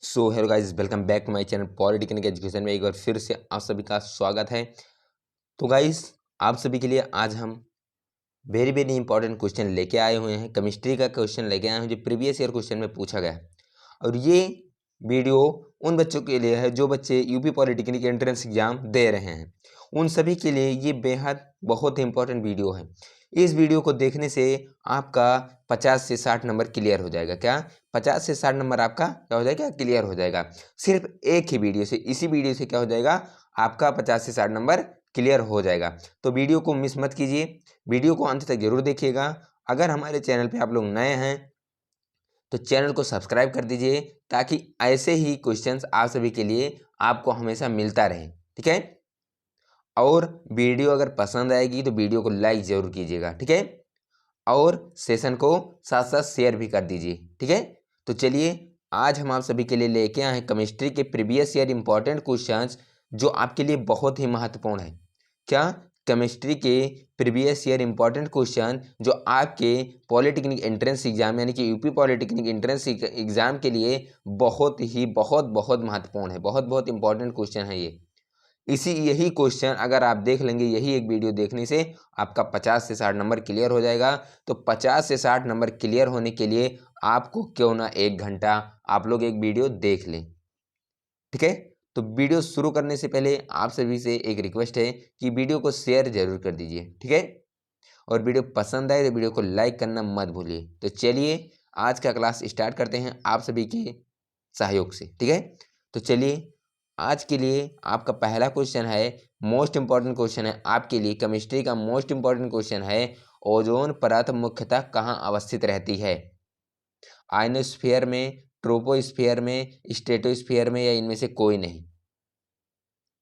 So hello guys, welcome back to my channel polytechnic education में एक बार फिर से आप सभी का स्वागत है। तो गाइस, आप सभी के लिए आज हम वेरी वेरी इंपॉर्टेंट क्वेश्चन लेके आए हुए हैं। केमिस्ट्री का क्वेश्चन लेके आए हैं जो प्रीवियस ईयर क्वेश्चन में पूछा गया है। और ये वीडियो उन बच्चों के लिए है जो बच्चे यूपी पॉलिटेक्निक एंट्रेंस एग्जाम दे रहे हैं। उन सभी के लिए ये बेहद बहुत ही इंपॉर्टेंट वीडियो है। इस वीडियो को देखने से आपका 50 से 60 नंबर क्लियर हो जाएगा। क्या 50 से 60 नंबर आपका क्या हो जाएगा? क्लियर हो जाएगा। सिर्फ एक ही वीडियो से, इसी वीडियो से क्या हो जाएगा? आपका 50 से 60 नंबर क्लियर हो जाएगा। तो वीडियो को मिस मत कीजिए, वीडियो को अंत तक जरूर देखिएगा। अगर हमारे चैनल पे आप लोग नए हैं तो चैनल को सब्सक्राइब कर दीजिए ताकि ऐसे ही क्वेश्चंस आप सभी के लिए आपको हमेशा मिलता रहे। ठीक है? और वीडियो अगर पसंद आएगी तो वीडियो को लाइक जरूर कीजिएगा। ठीक है? और सेशन को साथ साथ शेयर भी कर दीजिए। ठीक है? तो चलिए, आज हम आप सभी के लिए लेके आए हैं केमिस्ट्री के प्रीवियस ईयर इंपॉर्टेंट क्वेश्चंस जो आपके लिए बहुत ही महत्वपूर्ण है। क्या? केमिस्ट्री के प्रीवियस ईयर इंपॉर्टेंट क्वेश्चन जो आपके पॉलिटेक्निक एंट्रेंस एग्जाम यानी कि यूपी पॉलिटेक्निक एंट्रेंस एग्जाम के लिए बहुत ही बहुत महत्वपूर्ण है। बहुत इंपॉर्टेंट क्वेश्चन है ये। यही क्वेश्चन अगर आप देख लेंगे, यही एक वीडियो देखने से आपका 50 से 60 नंबर क्लियर हो जाएगा। तो 50 से 60 नंबर क्लियर होने के लिए आपको क्यों ना 1 घंटा आप लोग एक वीडियो देख लें। ठीक है? तो वीडियो शुरू करने से पहले आप सभी से एक रिक्वेस्ट है कि वीडियो को शेयर जरूर कर दीजिए। ठीक है? और वीडियो पसंद आए तो वीडियो को लाइक करना मत भूलिए। तो चलिए आज का क्लास स्टार्ट करते हैं आप सभी के सहयोग से। ठीक है? तो चलिए, आज के लिए आपका पहला क्वेश्चन है, मोस्ट इंपॉर्टेंट क्वेश्चन है आपके लिए। केमिस्ट्री का मोस्ट इंपॉर्टेंट क्वेश्चन है, ओजोन परत मुख्यतः कहाँ अवस्थित रहती है? आयनोस्फीयर में, ट्रोपोस्फीयर में, स्ट्रेटोस्फीयर में, या इनमें से कोई नहीं?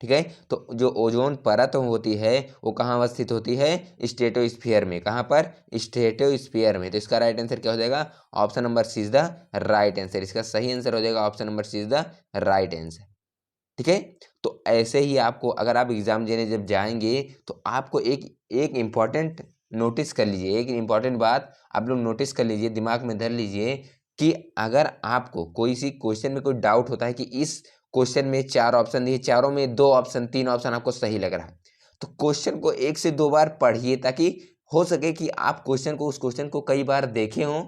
ठीक है? तो जो ओजोन परत होती है वो कहाँ अवस्थित होती है? स्ट्रेटोस्फीयर में। कहाँ पर? स्ट्रेटोस्फीयर में। तो इसका राइट आंसर क्या हो जाएगा? Option number C is the right answer. इसका सही आंसर हो जाएगा option number C is the right answer. ठीक है? तो ऐसे ही आपको अगर आप एग्जाम देने जब जाएंगे तो आपको एक एक इम्पॉर्टेंट नोटिस कर लीजिए, एक इम्पॉर्टेंट बात आप लोग नोटिस कर लीजिए, दिमाग में धर लीजिए कि अगर आपको कोई सी क्वेश्चन में कोई डाउट होता है कि इस क्वेश्चन में 4 ऑप्शन दिए, चारों में 2 ऑप्शन 3 ऑप्शन आपको सही लग रहा है, तो क्वेश्चन को 1 से 2 बार पढ़िए ताकि हो सके कि आप उस क्वेश्चन को कई बार देखे हों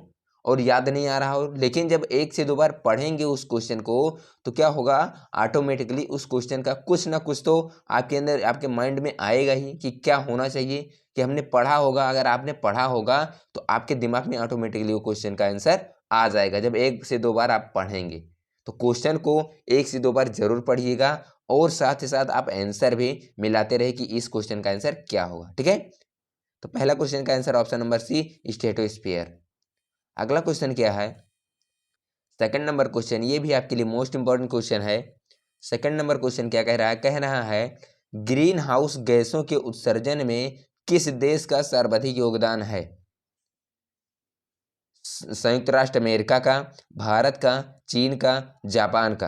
और याद नहीं आ रहा हो। लेकिन जब 1 से 2 बार पढ़ेंगे उस क्वेश्चन को तो क्या होगा? ऑटोमेटिकली उस क्वेश्चन का कुछ ना कुछ तो आपके अंदर, आपके माइंड में आएगा ही कि क्या होना चाहिए, कि हमने पढ़ा होगा। अगर आपने पढ़ा होगा तो आपके दिमाग में ऑटोमेटिकली वो क्वेश्चन का आंसर आ जाएगा जब 1 से 2 बार आप पढ़ेंगे। तो क्वेश्चन को 1 से 2 बार जरूर पढ़िएगा और साथ ही साथ आप आंसर भी मिलाते रहे कि इस क्वेश्चन का आंसर क्या होगा। ठीक है? तो पहला क्वेश्चन का answer option number C, stratosphere. अगला क्वेश्चन क्या है? सेकंड नंबर क्वेश्चन, ये भी आपके लिए मोस्ट इंपॉर्टेंट क्वेश्चन है। सेकंड नंबर क्वेश्चन क्या कह रहा है? कह रहा है ग्रीन हाउस गैसों के उत्सर्जन में किस देश का सर्वाधिक योगदान है? संयुक्त राष्ट्र अमेरिका का, भारत का, चीन का, जापान का?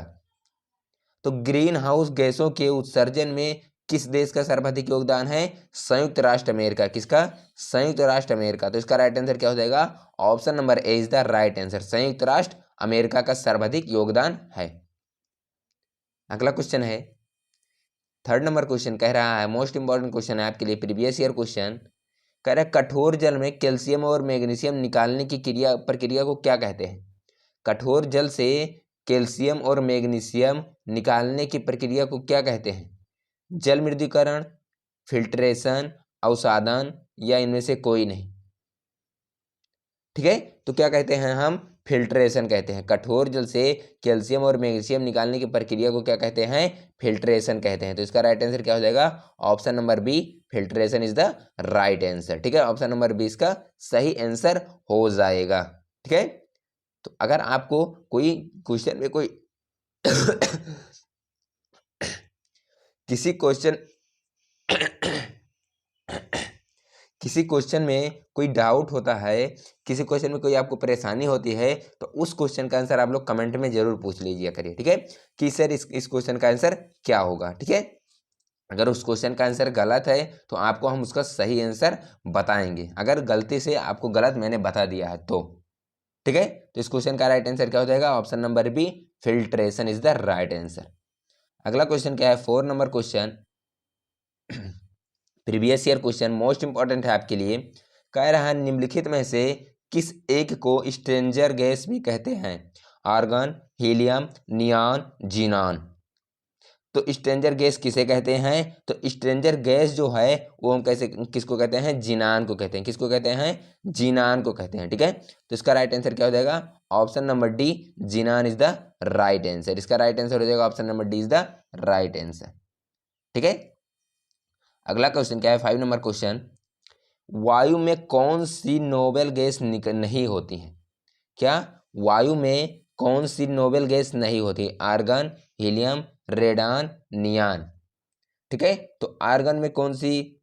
तो ग्रीन हाउस गैसों के उत्सर्जन में किस देश का सर्वाधिक योगदान है? संयुक्त राष्ट्र अमेरिका। किसका? संयुक्त राष्ट्र अमेरिका। तो इसका राइट आंसर क्या हो जाएगा? Option number A is the right answer. संयुक्त राष्ट्र अमेरिका का सर्वाधिक योगदान है। अगला क्वेश्चन है, थर्ड नंबर क्वेश्चन कह रहा है, मोस्ट इंपॉर्टेंट क्वेश्चन है आपके लिए, प्रीवियस ईयर क्वेश्चन। कह रहा है कठोर जल में कैल्शियम और मैग्नीशियम निकालने की प्रक्रिया को क्या कहते हैं? कठोर जल से कैल्शियम और मैग्नीशियम निकालने की प्रक्रिया को क्या कहते हैं? जल मृदुकरण, फिल्ट्रेशन, अवसादन, या इनमें से कोई नहीं? ठीक है? तो क्या कहते हैं हम? फिल्ट्रेशन कहते हैं। कठोर जल से कैल्शियम और मैग्नीशियम निकालने की प्रक्रिया को क्या कहते हैं? फिल्ट्रेशन कहते हैं। तो इसका राइट आंसर क्या हो जाएगा? Option number B, filtration is the right answer. ठीक है? ऑप्शन नंबर बी इसका सही आंसर हो जाएगा। ठीक है? तो अगर आपको कोई क्वेश्चन में कोई किसी क्वेश्चन किसी क्वेश्चन में कोई डाउट होता है, किसी क्वेश्चन में कोई आपको परेशानी होती है, तो उस क्वेश्चन का आंसर आप लोग कमेंट में जरूर पूछ लीजिए करिए। ठीक है? कि सर इस क्वेश्चन का आंसर क्या होगा? ठीक है? अगर उस क्वेश्चन का आंसर गलत है तो आपको हम उसका सही आंसर बताएंगे, अगर गलती से आपको गलत मैंने बता दिया है तो। ठीक है? तो इस क्वेश्चन का राइट आंसर क्या हो जाएगा? Option number B, filtration is the right answer. अगला क्वेश्चन क्या है, 4 number question, previous year question, most important है आपके लिए। कह रहा है निम्नलिखित में से किस एक को स्ट्रेंजर गैस भी कहते हैं? Argon, helium, neon, xenon. तो स्ट्रेंजर गैस किसे कहते हैं? तो स्ट्रेंजर गैस जो है वो हम कैसे किसको कहते हैं? जीनान को कहते हैं। किसको कहते हैं? जीनान को कहते हैं। ठीक है, तो इसका राइट आंसर क्या हो जाएगा? Option number D, xenon is the right answer. इसका राइट आंसर हो जाएगा option number D is the right answer. ठीक है, अगला क्वेश्चन क्या है, 5 नंबर क्वेश्चन, वायु में कौन सी नोबेल गैस नहीं होती है? क्या वायु में कौन सी नोबेल गैस नहीं होती? Argon, helium, radon, neon. ठीक है, तो आर्गन में कौन सी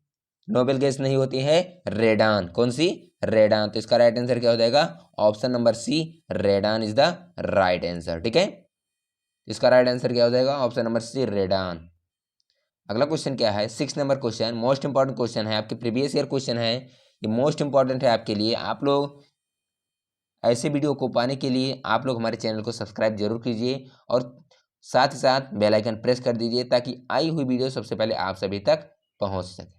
नोबेल गैस नहीं होती है? रेडान। कौन सी? रेडान। तो इसका राइट आंसर क्या हो जाएगा? Option number C, radon is the right answer. ठीक है, इसका राइट आंसर क्या हो जाएगा? Option number C, radon. अगला क्वेश्चन क्या है, 6 number question, most important question है आपके, प्रीवियस ईयर क्वेश्चन है, ये मोस्ट इंपॉर्टेंट है आपके लिए। आप लोग ऐसे वीडियो को पाने के लिए आप लोग हमारे चैनल को सब्सक्राइब जरूर कीजिए और साथ ही साथ बेल आइकन प्रेस कर दीजिए ताकि आई हुई वीडियो सबसे पहले आप सभी तक पहुंच सके।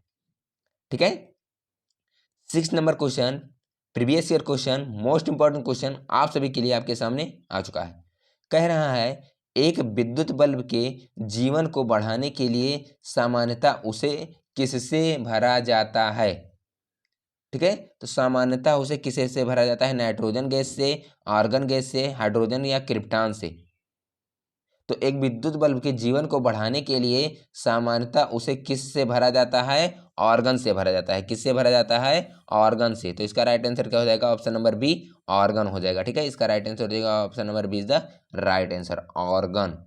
ठीक है, 6 number question, previous year question, most important question आप सभी के लिए आपके सामने आ चुका है। कह रहा है एक विद्युत बल्ब के जीवन को बढ़ाने के लिए सामान्यतः उसे किससे भरा जाता है? ठीक है, तो सामान्यतः उसे किसे से भरा जाता है? नाइट्रोजन गैस से, आर्गन गैस से, हाइड्रोजन या क्रिप्टॉन से। तो एक विद्युत बल्ब के जीवन को बढ़ाने के लिए सामान्यतः उसे किस से भरा जाता है? ऑर्गन से भरा जाता है। किससे भरा जाता है? ऑर्गन से। तो इसका राइट आंसर क्या हो जाएगा? ऑप्शन नंबर बी, ऑर्गन हो जाएगा। ठीक है, इसका राइट आंसर हो जाएगा option number B is the right answer, argon.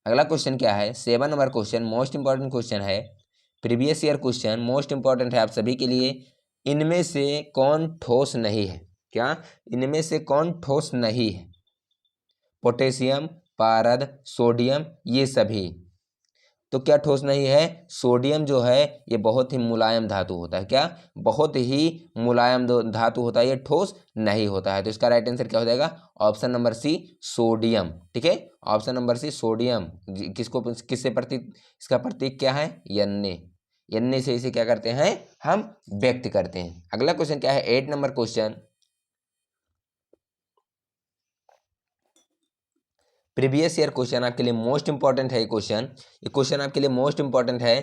अगला क्वेश्चन क्या है, 7 number question, most important question है, previous year question, most important है आप सभी के लिए। इनमें से कौन ठोस नहीं है? क्या इनमें से कौन ठोस नहीं है? पोटेशियम, पारद, सोडियम, ये सभी। तो क्या ठोस नहीं है? सोडियम जो है ये बहुत ही मुलायम धातु होता है। क्या? बहुत ही मुलायम धातु होता है, ये ठोस नहीं होता है। तो इसका राइट आंसर क्या हो जाएगा? Option number C, sodium. ठीक है, ऑप्शन नंबर सी, सोडियम। किसको किससे प्रतीक, इसका प्रतीक क्या है? यन्ने। यन्ने से इसे क्या करते हैं? हम व्यक्त करते हैं। अगला क्वेश्चन क्या है, 8 number question, previous year question आपके लिए मोस्ट इंपॉर्टेंट है। ये क्वेश्चन आपके लिए मोस्ट इंपॉर्टेंट है।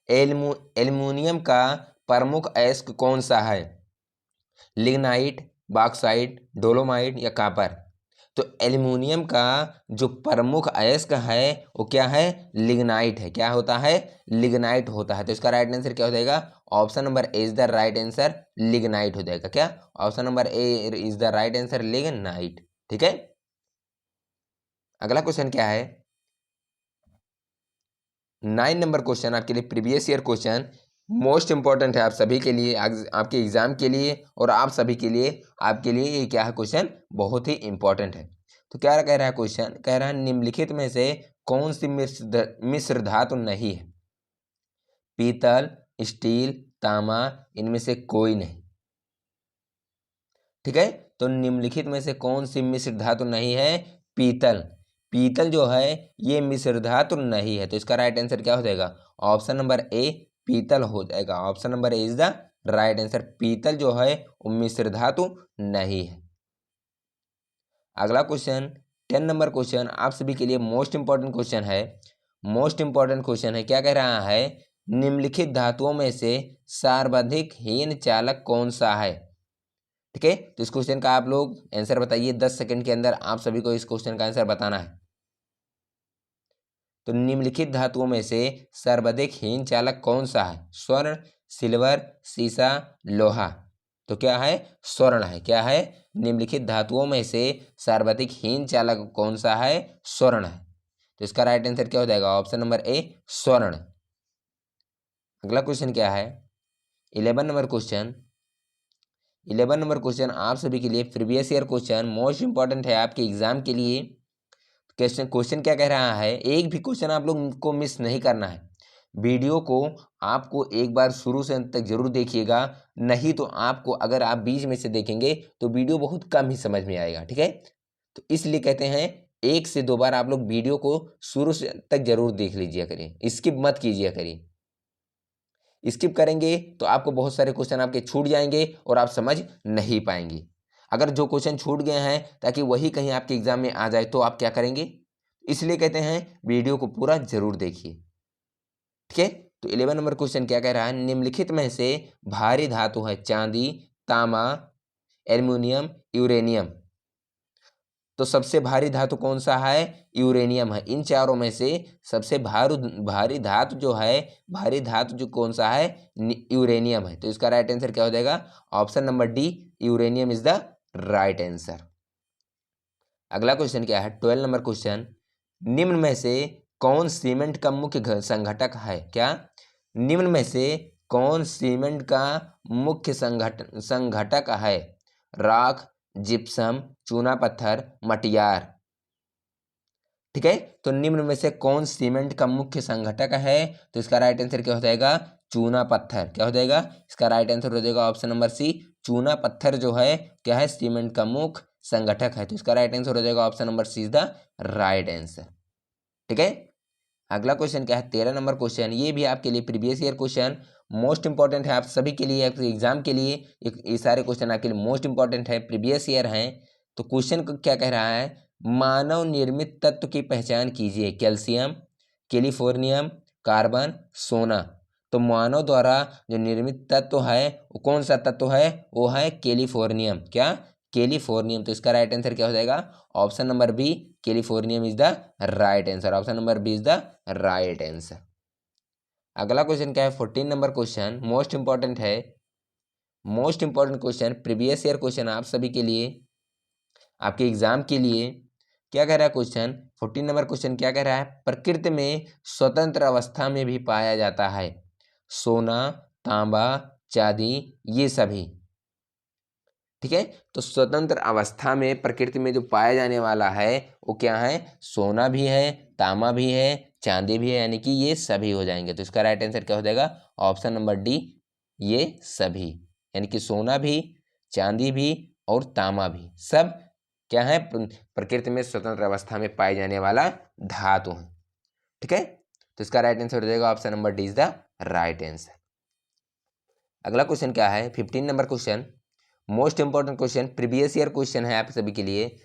एल्युमिनियम का प्रमुख अयस्क कौन सा है? लिग्नाइट, बॉक्साइट, डोलोमाइट या कॉपर? तो एल्युमिनियम का जो प्रमुख अयस्क है वो क्या है? लिग्नाइट है। क्या होता है? लिग्नाइट होता है। तो इसका राइट आंसर क्या हो जाएगा? Option number A is the right answer, lignite हो जाएगा। क्या? Option number A is the right answer, lignite. ठीक है, अगला क्वेश्चन क्या है, 9 नंबर क्वेश्चन आपके लिए, previous year question, most important है आप सभी के लिए, आपके एग्जाम के लिए और आप सभी के लिए। आपके लिए ये क्या है क्वेश्चन? बहुत ही इंपॉर्टेंट है। तो क्या कह रहा है क्वेश्चन? कह रहा है निम्नलिखित में से कौन सी मिश्र धातु नहीं है? पीतल, स्टील, तांबा, इनमें से कोई नहीं। ठीक है, तो निम्नलिखित में से कौन सी मिश्र धातु नहीं है? पीतल। पीतल जो है ये मिश्र धातु नहीं है। तो इसका राइट आंसर क्या हो जाएगा? ऑप्शन नंबर ए, पीतल हो जाएगा। Option number A is the right answer. पीतल जो है वो मिश्र धातु नहीं है। अगला क्वेश्चन, 10 नंबर क्वेश्चन आप सभी के लिए मोस्ट इंपॉर्टेंट क्वेश्चन है। मोस्ट इंपॉर्टेंट क्वेश्चन है, क्या कह रहा है? निम्नलिखित धातुओं में से सर्वाधिक हीन चालक कौन सा है? ठीक है, तो इस क्वेश्चन का आप लोग आंसर बताइए। 10 सेकंड के अंदर आप सभी को इस क्वेश्चन का आंसर बताना है। तो निम्नलिखित धातुओं में से सर्वाधिक हीन चालक कौन सा है? स्वर्ण, सिल्वर, सीसा, लोहा। तो क्या है? स्वर्ण है। क्या है? निम्नलिखित धातुओं में से सर्वाधिक हीन चालक कौन सा है? स्वर्ण है। तो इसका राइट आंसर क्या हो जाएगा? ऑप्शन नंबर ए, स्वर्ण। अगला क्वेश्चन क्या है, 11 नंबर क्वेश्चन, 11 नंबर क्वेश्चन आप सभी के लिए previous year question, most important है आपके एग्जाम के लिए। क्वेश्चन क्या कह रहा है? एक भी क्वेश्चन आप लोग को मिस नहीं करना है। वीडियो को आपको एक बार शुरू से अंत तक जरूर देखिएगा, नहीं तो आपको अगर आप बीच में से देखेंगे तो वीडियो बहुत कम ही समझ में आएगा। ठीक है, तो इसलिए कहते हैं 1 से 2 बार आप लोग वीडियो को शुरू से तक जरूर देख लीजिए करिए, स्किप मत कीजिए करिए। स्किप करेंगे तो आपको बहुत सारे क्वेश्चन आपके छूट जाएंगे और आप समझ नहीं पाएंगे। अगर जो क्वेश्चन छूट गए हैं ताकि वही कहीं आपके एग्जाम में आ जाए तो आप क्या करेंगे, इसलिए कहते हैं वीडियो को पूरा जरूर देखिए। ठीक है, तो 11 नंबर क्वेश्चन क्या कह रहा है, निम्नलिखित में से भारी धातु है चांदी, तांबा, एल्युमिनियम, यूरेनियम। तो सबसे भारी धातु कौन सा है, यूरेनियम है। इन चारों में से सबसे भारी धातु जो है, भारी धातु जो कौन सा है, यूरेनियम है। तो इसका राइट आंसर क्या हो जाएगा, option number D, uranium is the right answer. अगला क्वेश्चन क्या है, 12 नंबर क्वेश्चन, निम्न में से कौन सीमेंट का मुख्य संघटक है। क्या, निम्न में से कौन सीमेंट का मुख्य संघटक है, राख, जिप्सम, चूना पत्थर, मटियार। ठीक है, तो निम्न में से कौन सीमेंट का मुख्य संघटक है, तो इसका राइट आंसर क्या हो जाएगा, चूना पत्थर। क्या हो जाएगा, इसका राइट आंसर हो जाएगा ऑप्शन नंबर सी, चूना पत्थर जो है क्या है, सीमेंट का मुख्य संघटक है। तो इसका राइट आंसर हो जाएगा option number C is the right answer. ठीक है, अगला क्वेश्चन क्या है, 13 नंबर क्वेश्चन, ये भी आपके लिए previous year question most important है, आप सभी के लिए, आपके एग्जाम के लिए ये सारे क्वेश्चन आपके लिए मोस्ट इंपॉर्टेंट है, प्रीवियस ईयर हैं। तो क्वेश्चन को क्या कह रहा है, मानव निर्मित तत्व की पहचान कीजिए, कैल्शियम, कैलिफोर्नियम, कार्बन, सोना। तो मानव द्वारा जो निर्मित तत्व है वो कौन सा तत्व है, वो है कैलिफोर्नियम। क्या, कैलिफोर्नियम। तो इसका राइट आंसर क्या हो जाएगा, option number B, californium is the right answer. Option number B is the right answer. अगला क्वेश्चन क्या है, 14 नंबर क्वेश्चन मोस्ट इंपॉर्टेंट है, most important question, previous year question आप सभी के लिए, आपके एग्जाम के लिए। क्या कह रहा है क्वेश्चन, 14 नंबर क्वेश्चन क्या कह रहा है, प्रकृति में स्वतंत्र अवस्था में भी पाया जाता है, सोना, तांबा, चांदी, ये सभी। ठीक है, तो स्वतंत्र अवस्था में प्रकृति में जो पाया जाने वाला है वो क्या है, सोना भी है, तांबा भी है, चांदी भी है, यानी कि ये सभी हो जाएंगे। तो इसका राइट आंसर क्या हो जाएगा, ऑप्शन नंबर डी, ये सभी, यानी कि सोना भी, चांदी भी और तांबा भी, सब क्या है, प्रकृति में स्वतंत्र अवस्था में पाए जाने वाला धातु है। ठीक है, तो इसका राइट आंसर हो जाएगा option number D is the right answer. अगला क्वेश्चन क्या है, 15 number question most important question, previous year question है आप सभी के लिए।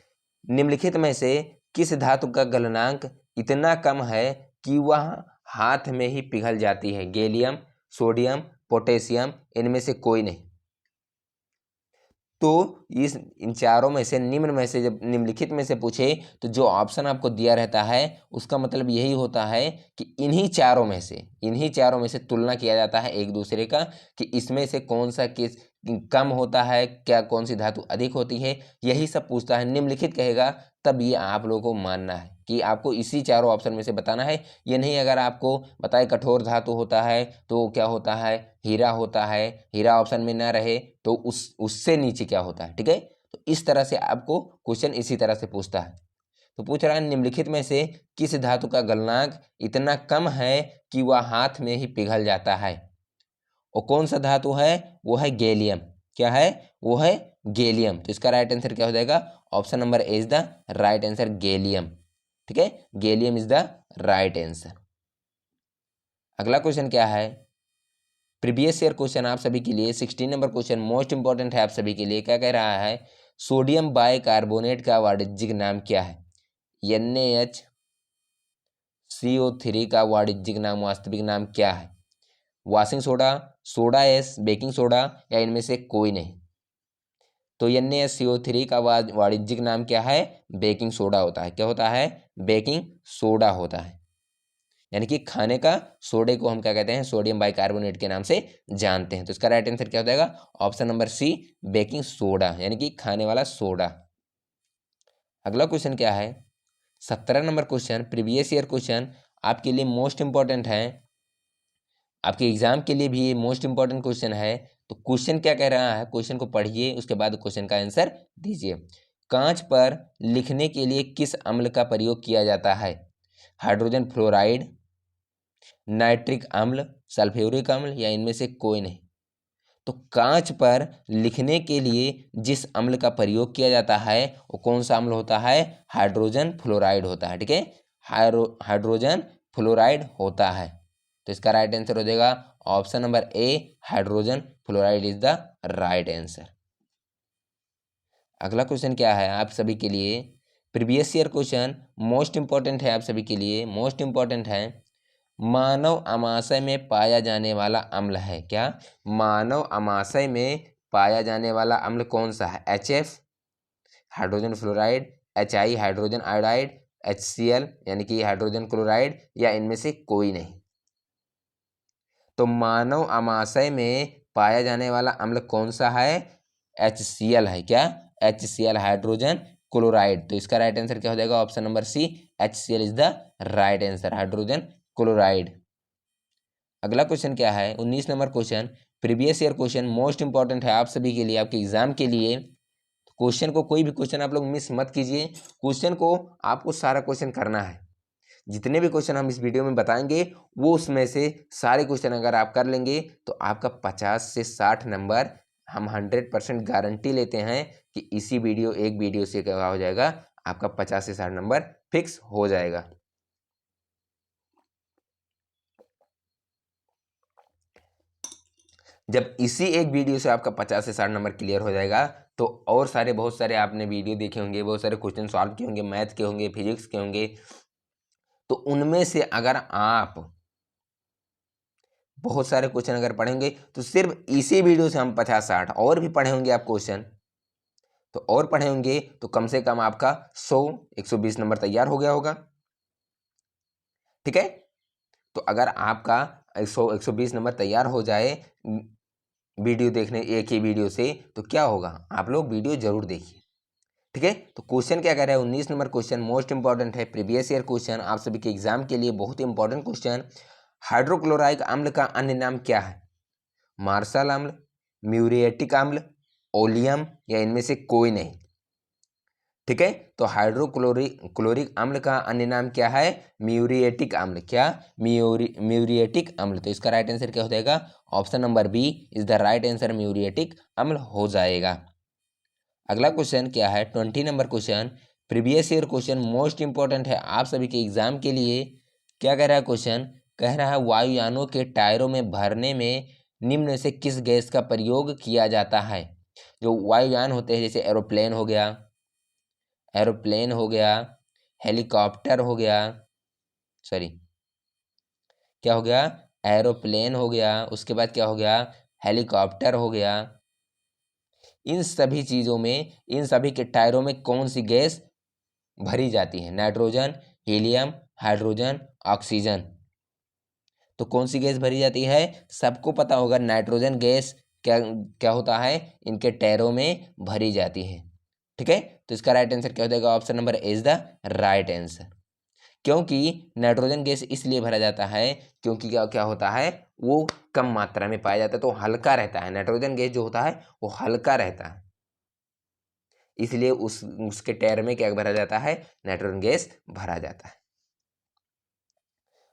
निम्नलिखित में से किस धातु का गलनांक इतना कम है कि वह हाथ में ही पिघल जाती है, गैलियम, सोडियम, पोटेशियम, इनमें से कोई नहीं। तो इन चारों में से, निम्न में से, जब निम्नलिखित में से पूछे तो जो ऑप्शन आपको दिया रहता है उसका मतलब यही होता है कि इन्हीं चारों में से तुलना किया जाता है एक दूसरे का, कि इसमें से कौन सा किस कम होता है, क्या कौन सी धातु अधिक होती है, यही सब पूछता है। निम्नलिखित कहेगा तब ये आप लोगों को मानना है कि आपको इसी चारों ऑप्शन में से बताना है। ये नहीं अगर आपको बताए कठोर धातु होता है तो क्या होता है, हीरा होता है, हीरा ऑप्शन में ना रहे तो उससे नीचे क्या होता है। ठीक है, तो इस तरह से आपको क्वेश्चन इसी तरह से पूछता है। तो पूछ रहा है निम्नलिखित में से किस धातु का गलनांक इतना कम है कि वह हाथ में ही पिघल जाता है, और कौन सा धातु है, वो है गैलियम। क्या है, वो है गैलियम। तो इसका राइट आंसर क्या हो जाएगा, option number A is the right answer, gallium. ठीक है, gallium is the right answer. अगला क्वेश्चन क्या है, प्रीवियस ईयर क्वेश्चन आप सभी के लिए, 16 नंबर क्वेश्चन मोस्ट इंपॉर्टेंट है आप सभी के लिए। क्या कह रहा है, सोडियम बाइकार्बोनेट का वाणिज्यिक नाम क्या है, NaHCO3 का वाणिज्यिक नाम, वास्तविक नाम क्या है, washing soda, soda S, baking soda, या इनमें से कोई नहीं। तो NaCO3 का वाणिज्यिक नाम क्या है, बेकिंग सोडा होता है। क्या होता है, बेकिंग सोडा होता है, यानी कि खाने का सोडे को हम क्या कहते हैं, सोडियम बाइकार्बोनेट के नाम से जानते हैं। तो इसका राइट आंसर क्या हो जाएगा, option number C, baking soda, यानी कि खाने वाला सोडा। अगला क्वेश्चन क्या है, 17 number question, previous year question आपके लिए मोस्ट इंपॉर्टेंट है, आपके एग्जाम के लिए भी ये मोस्ट इंपॉर्टेंट क्वेश्चन है। तो क्वेश्चन क्या कह रहा है, क्वेश्चन को पढ़िए, उसके बाद क्वेश्चन का आंसर दीजिए। कांच पर लिखने के लिए किस अम्ल का प्रयोग किया जाता है, हाइड्रोजन फ्लोराइड, नाइट्रिक अम्ल, सल्फ्यूरिक अम्ल, या इनमें से कोई नहीं। तो कांच पर लिखने के लिए जिस अम्ल का प्रयोग किया जाता है वो कौन सा अम्ल होता है? हाइड्रोजन फ्लोराइड होता है। ठीक है, हाइड्रोजन फ्लोराइड होता है। तो इसका राइट आंसर हो जाएगा option number A, hydrogen fluoride is the right answer. अगला क्वेश्चन क्या है आप सभी के लिए? Previous year question most important है, आप सभी के लिए मोस्ट इंपॉर्टेंट है। मानव अमाशय में पाया जाने वाला अम्ल है क्या? मानव अमाशय में पाया जाने वाला अम्ल कौन सा है? HF hydrogen fluoride, HI hydrogen iodide, HCl यानी कि हाइड्रोजन क्लोराइड, या इनमें से कोई नहीं। तो मानव अमाशय में पाया जाने वाला अम्ल कौन सा है? HCl है क्या? HCl hydrogen chloride. तो इसका राइट आंसर क्या हो जाएगा? Option number C, HCl is the right answer, hydrogen chloride. अगला क्वेश्चन क्या है? 19 number question, previous year question most important है आप सभी के लिए, आपके एग्जाम के लिए। क्वेश्चन को, कोई भी क्वेश्चन आप लोग मिस मत कीजिए, क्वेश्चन को आपको सारा क्वेश्चन करना है। जितने भी क्वेश्चन हम इस वीडियो में बताएंगे वो उसमें से सारे क्वेश्चन अगर आप कर लेंगे तो आपका 50 से 60 नंबर हम 100% गारंटी लेते हैं कि इसी वीडियो, एक वीडियो से क्या हो जाएगा, आपका 50 से 60 नंबर फिक्स हो जाएगा। जब इसी एक वीडियो से आपका 50 से 60 नंबर क्लियर हो जाएगा तो और सारे, बहुत सारे आपने वीडियो देखे होंगे, बहुत सारे क्वेश्चन सॉल्व किए होंगे, मैथ के होंगे, फिजिक्स के होंगे, तो उनमें से अगर आप बहुत सारे क्वेश्चन अगर पढ़ेंगे तो सिर्फ इसी वीडियो से हम 50-60 और भी पढ़े होंगे आप क्वेश्चन, तो और पढ़े होंगे तो कम से कम आपका 100-120 नंबर तैयार हो गया होगा। ठीक है, तो अगर आपका 100-120 नंबर तैयार हो जाए वीडियो देखने, एक ही वीडियो से, तो क्या होगा, आप लोग वीडियो जरूर देखिए। ठीक है, तो क्वेश्चन क्या कह रहा है? 19 नंबर क्वेश्चन मोस्ट इंपॉर्टेंट है, प्रीवियस ईयर क्वेश्चन, आप सभी के एग्जाम के लिए बहुत ही इंपॉर्टेंट क्वेश्चन। हाइड्रोक्लोराइक अम्ल का अन्य नाम क्या है? मार्शल अम्ल, म्यूरिएटिक अम्ल, ओलियम, या इनमें से कोई नहीं। ठीक है, तो हाइड्रोक्लोरिक अम्ल का अन्य नाम क्या है? म्यूरिएटिक अम्ल। क्या? म्यूरिएटिक अम्ल। तो इसका राइट आंसर क्या हो जाएगा? Option number B is the right answer, muriatic अम्ल हो जाएगा। अगला क्वेश्चन क्या है? 20 number question, previous year question most important है आप सभी के एग्जाम के लिए। क्या कह रहा है क्वेश्चन? कह रहा है वायुयानों के टायरों में भरने में निम्न से किस गैस का प्रयोग किया जाता है? जो वायुयान होते हैं, जैसे एरोप्लेन हो गया, हेलीकॉप्टर हो गया, सॉरी क्या हो गया? एरोप्लेन हो गया, उसके बाद क्या हो गया? हेलीकॉप्टर हो गया। इन सभी चीज़ों में, इन सभी के टायरों में कौन सी गैस भरी जाती है? Nitrogen, helium, hydrogen, oxygen. तो कौन सी गैस भरी जाती है? सबको पता होगा, नाइट्रोजन गैस क्या क्या होता है, इनके टायरों में भरी जाती है। ठीक है, तो इसका राइट आंसर क्या हो जाएगा? Option number A is the right answer. क्योंकि नाइट्रोजन गैस इसलिए भरा जाता है क्योंकि क्या क्या होता है, वो कम मात्रा में पाया जाता है, तो हल्का रहता है। नाइट्रोजन गैस जो होता है वो हल्का रहता है, इसलिए उसके टायर में क्या भरा जाता है? नाइट्रोजन गैस भरा जाता है।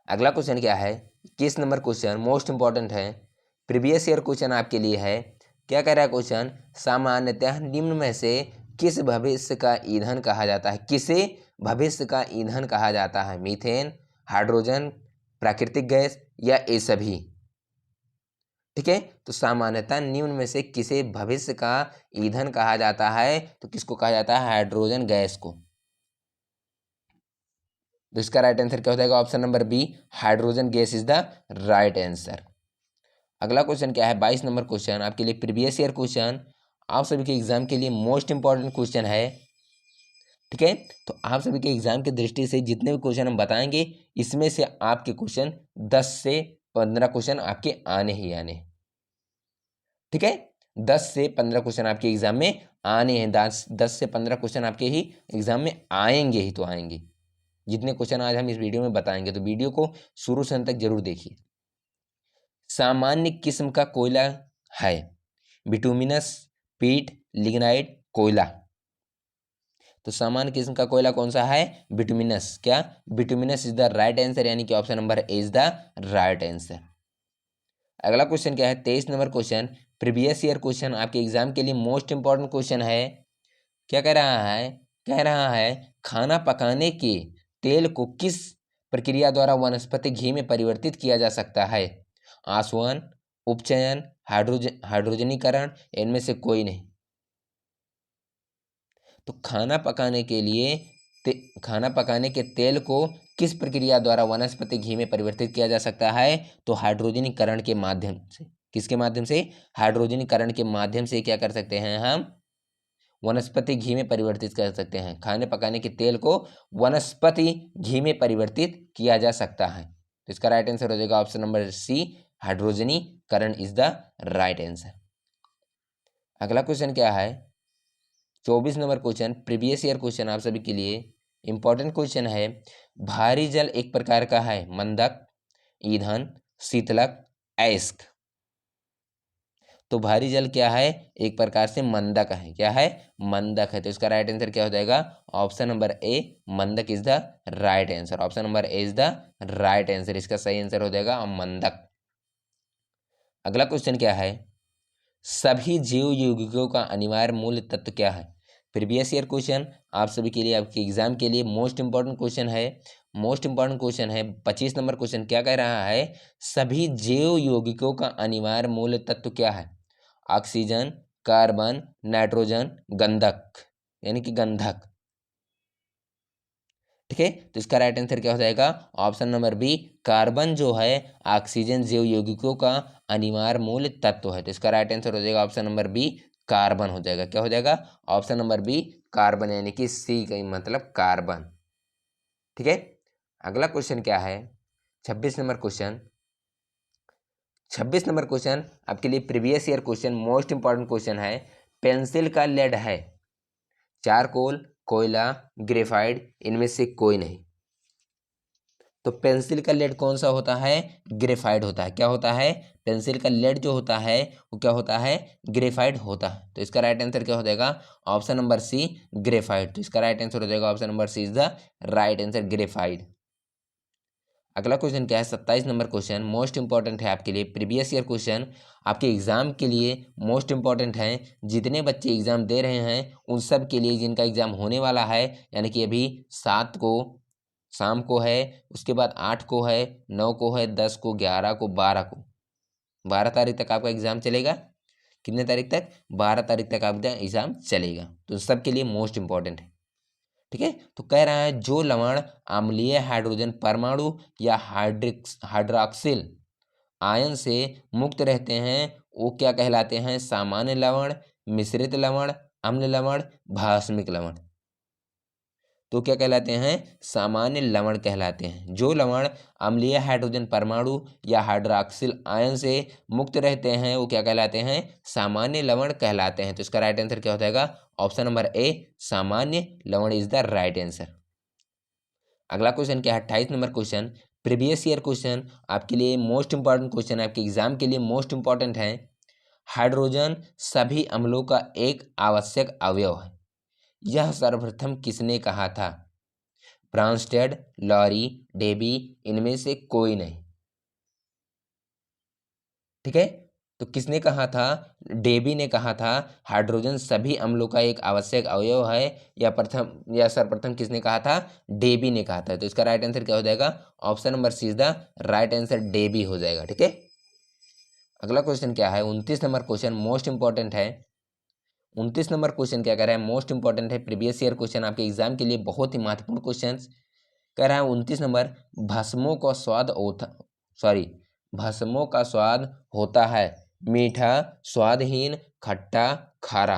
अगला क्वेश्चन क्या है? 21 नंबर क्वेश्चन मोस्ट इंपॉर्टेंट है, प्रीवियस ईयर क्वेश्चन आपके लिए है। क्या कह रहा है क्वेश्चन? सामान्यतः निम्न में से किस भविष्य का ईंधन कहा जाता है? किसे भविष्य का ईंधन कहा जाता है? मीथेन, हाइड्रोजन, प्राकृतिक गैस, या ये सभी? ठीक है, तो सामान्यतः निम्न में से किसे भविष्य का ईंधन कहा जाता है? तो किसको कहा जाता है? हाइड्रोजन गैस को। तो इसका राइट आंसर क्या हो जाएगा? Option number B, hydrogen gas is the right answer. अगला क्वेश्चन क्या है? 22 नंबर क्वेश्चन आपके लिए, प्रीवियस ईयर क्वेश्चन, आप सभी के एग्जाम के लिए मोस्ट इंपॉर्टेंट क्वेश्चन है। ठीक है, तो आप सभी के एग्जाम की दृष्टि से जितने भी क्वेश्चन हम बताएंगे, इसमें से आपके क्वेश्चन 10 से 15 क्वेश्चन आपके आने ही आने हैं। ठीक है, 10 से 15 क्वेश्चन आपके एग्जाम में आने हैं, 10 से 15 क्वेश्चन आपके ही एग्जाम में आएंगे ही तो आएंगे, जितने क्वेश्चन आज हम इस वीडियो में बताएंगे। तो वीडियो को शुरू से अंत तक जरूर देखिए। सामान्य किस्म का कोयला है? बिटुमिनस, पीट, लिग्नाइट, कोयला। तो सामान्य किस्म का कोयला कौन सा है? बिटुमिनस। क्या? Bituminous is the right answer, यानी कि option number A is the right answer. अगला क्वेश्चन क्या है, 23 number question, previous year question आपके एग्जाम के लिए मोस्ट इंपॉर्टेंट क्वेश्चन है। क्या कह रहा है, कह रहा है खाना पकाने के तेल को किस प्रक्रिया द्वारा वनस्पति घी में परिवर्तित किया जा सकता है? आसवन, उपचयन, हाइड्रोजनीकरण, इनमें से कोई नहीं। तो खाना पकाने के लिए खाना पकाने के तेल को किस प्रक्रिया द्वारा वनस्पति घी में परिवर्तित किया जा सकता है? तो हाइड्रोजनीकरण के माध्यम से। किसके माध्यम से? हाइड्रोजनीकरण के माध्यम से क्या कर सकते हैं हम? वनस्पति घी में परिवर्तित कर सकते हैं। खाने पकाने के तेल को वनस्पति घी में परिवर्तित किया जा सकता है। तो इसका राइट आंसर हो जाएगा ऑप्शन नंबर सी, हाइड्रोजनीकरण इज द राइट आंसर। अगला क्वेश्चन क्या है, 24 number question, previous year question आप सभी के लिए इंपॉर्टेंट क्वेश्चन है। भारी जल एक प्रकार का है, मंदक, ईंधन, शीतलक, अयस्क। तो भारी जल क्या है? एक प्रकार से मंदक है। क्या है? मंदक है। तो इसका राइट आंसर क्या हो जाएगा? ऑप्शन नंबर ए, मंदक is the right answer. Option number A is the right answer. इसका सही आंसर हो जाएगा मंदक। अगला क्वेश्चन क्या है, सभी जीव यौगिकों का अनिवार्य मूल तत्व क्या है? प्रीवियस ईयर क्वेश्चन आप सभी के लिए, आपके एग्जाम के लिए मोस्ट इंपॉर्टेंट क्वेश्चन है। मोस्ट इंपॉर्टेंट क्वेश्चन है। 25 नंबर क्वेश्चन क्या कह रहा है, सभी जैव यौगिकों का अनिवार्य मूल तत्व क्या है? ऑक्सीजन, कार्बन, नाइट्रोजन, गंधक यानी कि गंधक। ठीक है, तो इसका राइट आंसर क्या हो जाएगा? ऑप्शन नंबर बी, कार्बन जो है ऑक्सीजन जैव यौगिकों का अनिवार्य मूल तत्व है। तो इसका राइट आंसर हो जाएगा ऑप्शन नंबर बी, कार्बन हो जाएगा। क्या हो जाएगा? ऑप्शन नंबर बी, कार्बन, यानी कि सी का मतलब कार्बन। ठीक है, अगला क्वेश्चन क्या है, 26 नंबर क्वेश्चन। 26 नंबर क्वेश्चन आपके लिए previous year question, most important question है। पेंसिल का लेड है चारकोल, कोयला, ग्रेफाइट, इनमें से कोई नहीं। तो पेंसिल का लेड कौन सा होता है? ग्रेफाइट होता है। क्या होता है? पेंसिल का लेड जो होता है वो क्या होता है? ग्रेफाइट होता है। तो इसका राइट आंसर क्या हो जाएगा? Option number C, graphite. तो इसका राइट आंसर हो जाएगा option number C is the right answer, graphite. अगला क्वेश्चन क्या है, 27 नंबर क्वेश्चन, मोस्ट इंपॉर्टेंट है आपके लिए, प्रीवियस ईयर क्वेश्चन आपके एग्जाम के लिए मोस्ट इंपॉर्टेंट है। जितने बच्चे एग्जाम दे रहे हैं उन सब के लिए, जिनका एग्जाम होने वाला है, यानी कि अभी 7 को शाम को है, उसके बाद 8 को है, 9 को है, 10 को, 11 को, 12 को, 12 तारीख तक आपका एग्जाम चलेगा। कितने तारीख तक? 12 तारीख तक आपका एग्जाम चलेगा। तो सबके लिए मोस्ट इंपॉर्टेंट है। ठीक है, तो कह रहा है जो लवण अम्लीय हाइड्रोजन परमाणु या हाइड्रॉक्सिल आयन से मुक्त रहते हैं वो क्या कहलाते हैं? सामान्य लवण, मिश्रित लवण, अम्ल लवण, भास्मिक लवण। तो क्या कहलाते हैं? सामान्य लवण कहलाते हैं। जो लवण अम्लीय हाइड्रोजन परमाणु या हाइड्रॉक्सिल आयन से मुक्त रहते हैं वो क्या कहलाते हैं? सामान्य लवण कहलाते हैं। तो इसका राइट आंसर क्या हो जाएगा? ऑप्शन नंबर ए, सामान्य लवण इज द राइट आंसर। अगला क्वेश्चन क्या है, 28 number question, previous year question आपके लिए मोस्ट इंपॉर्टेंट क्वेश्चन है, आपके एग्जाम के लिए मोस्ट इंपॉर्टेंट है। हाइड्रोजन सभी अम्लों का एक आवश्यक अवयव है, यह सर्वप्रथम किसने कहा था? ब्रांस्टेड, लॉरी, डेबी, इनमें से कोई नहीं। ठीक है, तो किसने कहा था? डेबी ने कहा था हाइड्रोजन सभी अम्लों का एक आवश्यक अवयव है, या सर्वप्रथम किसने कहा था? डेबी ने कहा था। तो इसका राइट आंसर क्या हो जाएगा? Option number C is the right answer, डेबी हो जाएगा। ठीक है, अगला क्वेश्चन क्या है, 29 नंबर क्वेश्चन, मोस्ट इंपॉर्टेंट है। 29 नंबर क्वेश्चन क्या कह रहा है? मोस्ट इंपॉर्टेंट है, प्रीवियस ईयर क्वेश्चन आपके एग्जाम के लिए बहुत ही महत्वपूर्ण क्वेश्चन कह रहा है। 29 नंबर, भस्मों का स्वाद होता सॉरी भस्मों का स्वाद होता है मीठा, स्वादहीन, खट्टा, खारा।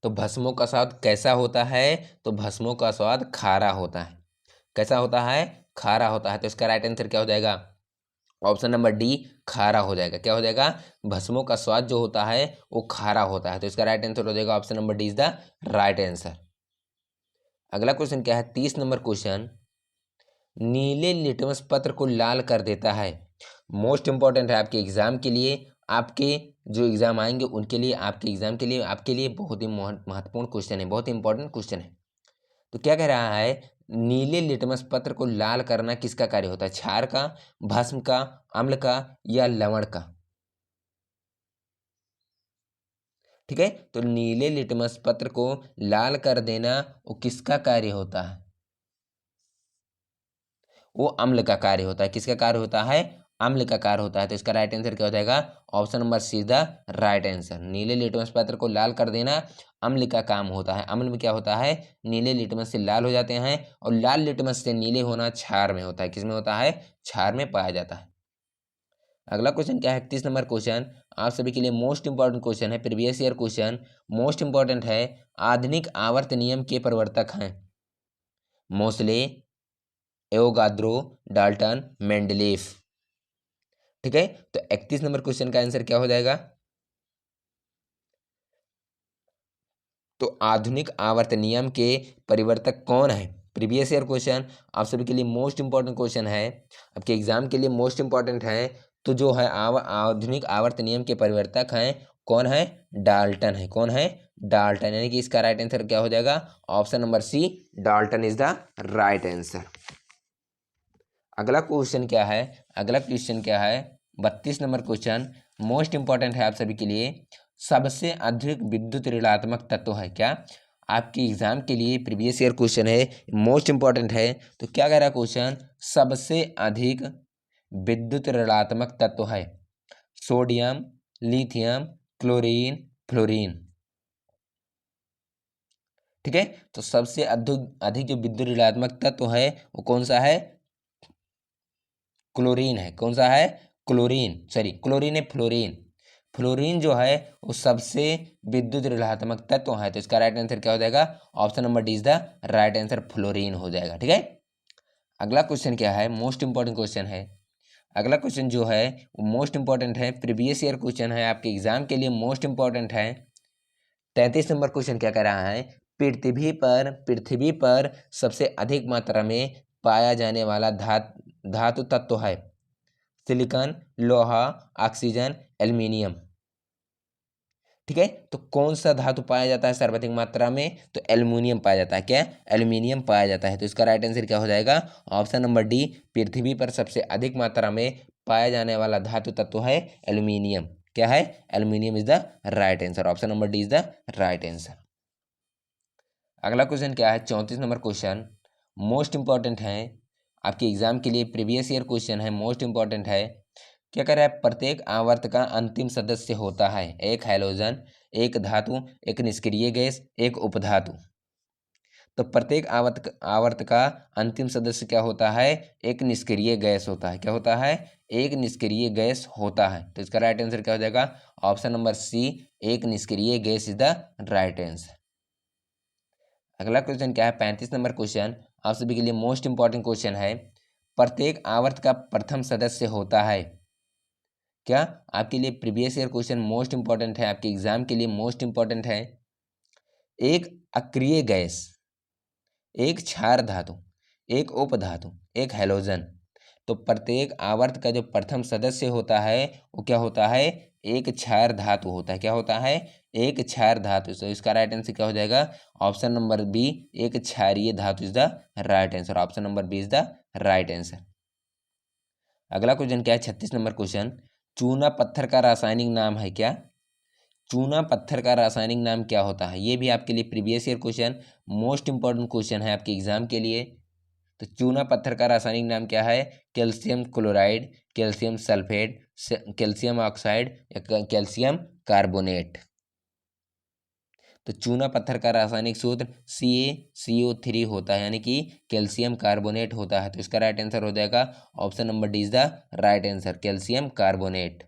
तो भस्मों का स्वाद कैसा होता है? तो भस्मों का स्वाद खारा होता है। कैसा होता है? खारा होता है। तो इसका राइट आंसर क्या हो जाएगा? ऑप्शन नंबर डी, खारा हो जाएगा। क्या हो जाएगा? भस्मों का स्वाद जो होता है वो खारा होता है। तो इसका राइट आंसर हो जाएगा option number D is the right answer. अगला क्वेश्चन क्या है, 30 नंबर क्वेश्चन, नीले लिटमस पत्र को लाल कर देता है। मोस्ट इंपॉर्टेंट है आपके एग्जाम के लिए, आपके जो एग्जाम आएंगे उनके लिए, आपके एग्जाम के लिए, आपके लिए बहुत ही महत्वपूर्ण क्वेश्चन है, बहुत ही इंपॉर्टेंट क्वेश्चन है। तो क्या कह रहा है, नीले लिटमस पत्र को लाल करना किसका कार्य होता है? क्षार का, भस्म का, अम्ल का या लवण का? ठीक है, तो नीले लिटमस पत्र को लाल कर देना वो किसका कार्य होता है? वो अम्ल का कार्य होता है। किसका कार्य होता है? अम्ल का कार्य होता है। तो इसका राइट आंसर क्या हो जाएगा? Option number C is the right answer. नीले लिटमस पत्र को लाल कर देना अम्ल का काम होता है। अम्ल में क्या होता है? नीले लिटमस से लाल हो जाते हैं, और लाल लिटमस से नीले होना क्षार में होता है। किसमें होता है? क्षार में पाया जाता है। अगला क्वेश्चन क्या है? 31 नंबर क्वेश्चन आप सभी के लिए मोस्ट इंपॉर्टेंट क्वेश्चन है, previous year question, most important है। आधुनिक आवर्त नियम के प्रवर्तक हैं मोसले, एवोगाद्रो, डाल्टन, मेंडलीफ। ठीक है, तो 31 नंबर क्वेश्चन का आंसर क्या हो जाएगा? तो आधुनिक आवर्त नियम के परिवर्तक कौन है? प्रीवियस ईयर क्वेश्चन आप सभी के लिए मोस्ट इंपॉर्टेंट क्वेश्चन है, आपके एग्जाम के लिए मोस्ट इंपॉर्टेंट है। तो जो है आधुनिक आवर्त नियम के परिवर्तक हैं कौन है? डाल्टन है। कौन है? डाल्टन। यानी कि इसका राइट आंसर क्या हो जाएगा? Option number C, Dalton is the right answer. अगला क्वेश्चन क्या है? अगला क्वेश्चन क्या है? 32 नंबर क्वेश्चन मोस्ट इंपॉर्टेंट है आप सभी के लिए। सबसे अधिक विद्युत ऋणात्मक तत्व है क्या? आपके एग्जाम के लिए प्रीवियस ईयर क्वेश्चन है, मोस्ट इंपॉर्टेंट है। तो क्या कह रहा है क्वेश्चन? सबसे अधिक विद्युत ऋणात्मक तत्व है सोडियम, लिथियम, क्लोरीन, फ्लोरीन। ठीक है, तो सबसे अधिक अधिक जो विद्युत ऋणात्मक तत्व है वो कौन सा है? क्लोरीन है। कौन सा है? क्लोरीन, सॉरी क्लोरीन है, फ्लोरीन। फ्लोरीन जो है वो सबसे विद्युत ऋणात्मक तत्व है। तो इसका राइट आंसर क्या हो जाएगा? Option number D is the right answer, fluorine हो जाएगा। ठीक है, अगला क्वेश्चन क्या है? मोस्ट इंपॉर्टेंट क्वेश्चन है। अगला क्वेश्चन जो है वो मोस्ट इंपॉर्टेंट है, प्रीवियस ईयर क्वेश्चन है, आपके एग्जाम के लिए मोस्ट इंपॉर्टेंट है। 33 नंबर क्वेश्चन क्या कह रहा है? पृथ्वी पर सबसे अधिक मात्रा में पाया जाने वाला धातु तत्व है सिलिकॉन, लोहा, ऑक्सीजन, एल्युमिनियम। ठीक है, तो कौन सा धातु पाया जाता है सर्वाधिक मात्रा में? तो एल्युमिनियम पाया जाता है। क्या? एल्युमिनियम पाया जाता है। तो इसका राइट आंसर क्या हो जाएगा? ऑप्शन नंबर डी, पृथ्वी पर सबसे अधिक मात्रा में पाया जाने वाला धातु तत्व है एल्युमिनियम। क्या है? Aluminium is the right answer. Option number D is the right answer. अगला क्वेश्चन क्या है? 34 नंबर क्वेश्चन मोस्ट इंपॉर्टेंट है, आपके एग्जाम के लिए प्रीवियस ईयर क्वेश्चन है, मोस्ट इंपॉर्टेंट है। क्या कर रहा है? प्रत्येक आवर्त का अंतिम सदस्य होता है एक हैलोजन, एक धातु, एक निष्क्रिय गैस, एक उपधातु। तो प्रत्येक आवर्त का अंतिम सदस्य क्या होता है? एक निष्क्रिय गैस होता है। क्या होता है? एक निष्क्रिय गैस होता है। तो इसका राइट आंसर क्या हो जाएगा? ऑप्शन नंबर सी, एक निष्क्रिय gas is the right answer. अगला क्वेश्चन क्या है? 35 नंबर क्वेश्चन आप सभी के लिए मोस्ट इंपॉर्टेंट क्वेश्चन है। प्रत्येक आवर्त का प्रथम सदस्य होता है क्या? आपके लिए previous year question most important है, आपके एग्जाम के लिए मोस्ट इंपॉर्टेंट है। एक अक्रिय गैस, एक क्षार धातु, एक उपधातु, एक हैलोजन। तो प्रत्येक आवर्त का जो प्रथम सदस्य होता है वो क्या होता है? एक क्षार धातु होता है। क्या होता है? एक क्षार धातु। तो इसका राइट आंसर क्या हो जाएगा? ऑप्शन नंबर बी, एक क्षारीय धातु is the right answer. Option number B is the right answer. अगला क्वेश्चन क्या है? 36 नंबर क्वेश्चन चूना पत्थर का रासायनिक नाम है क्या? चूना पत्थर का रासायनिक नाम क्या होता है? ये भी आपके लिए previous year question, most important question है आपके एग्जाम के लिए। तो चूना पत्थर का रासायनिक नाम क्या है? Calcium chloride, calcium sulphate, calcium oxide या कैल्शियम कार्बोनेट। तो चूना पत्थर का रासायनिक सूत्र CaCO3 होता है, यानी कि कैल्शियम कार्बोनेट होता है। तो इसका राइट आंसर हो जाएगा option number D is the right answer, calcium carbonate.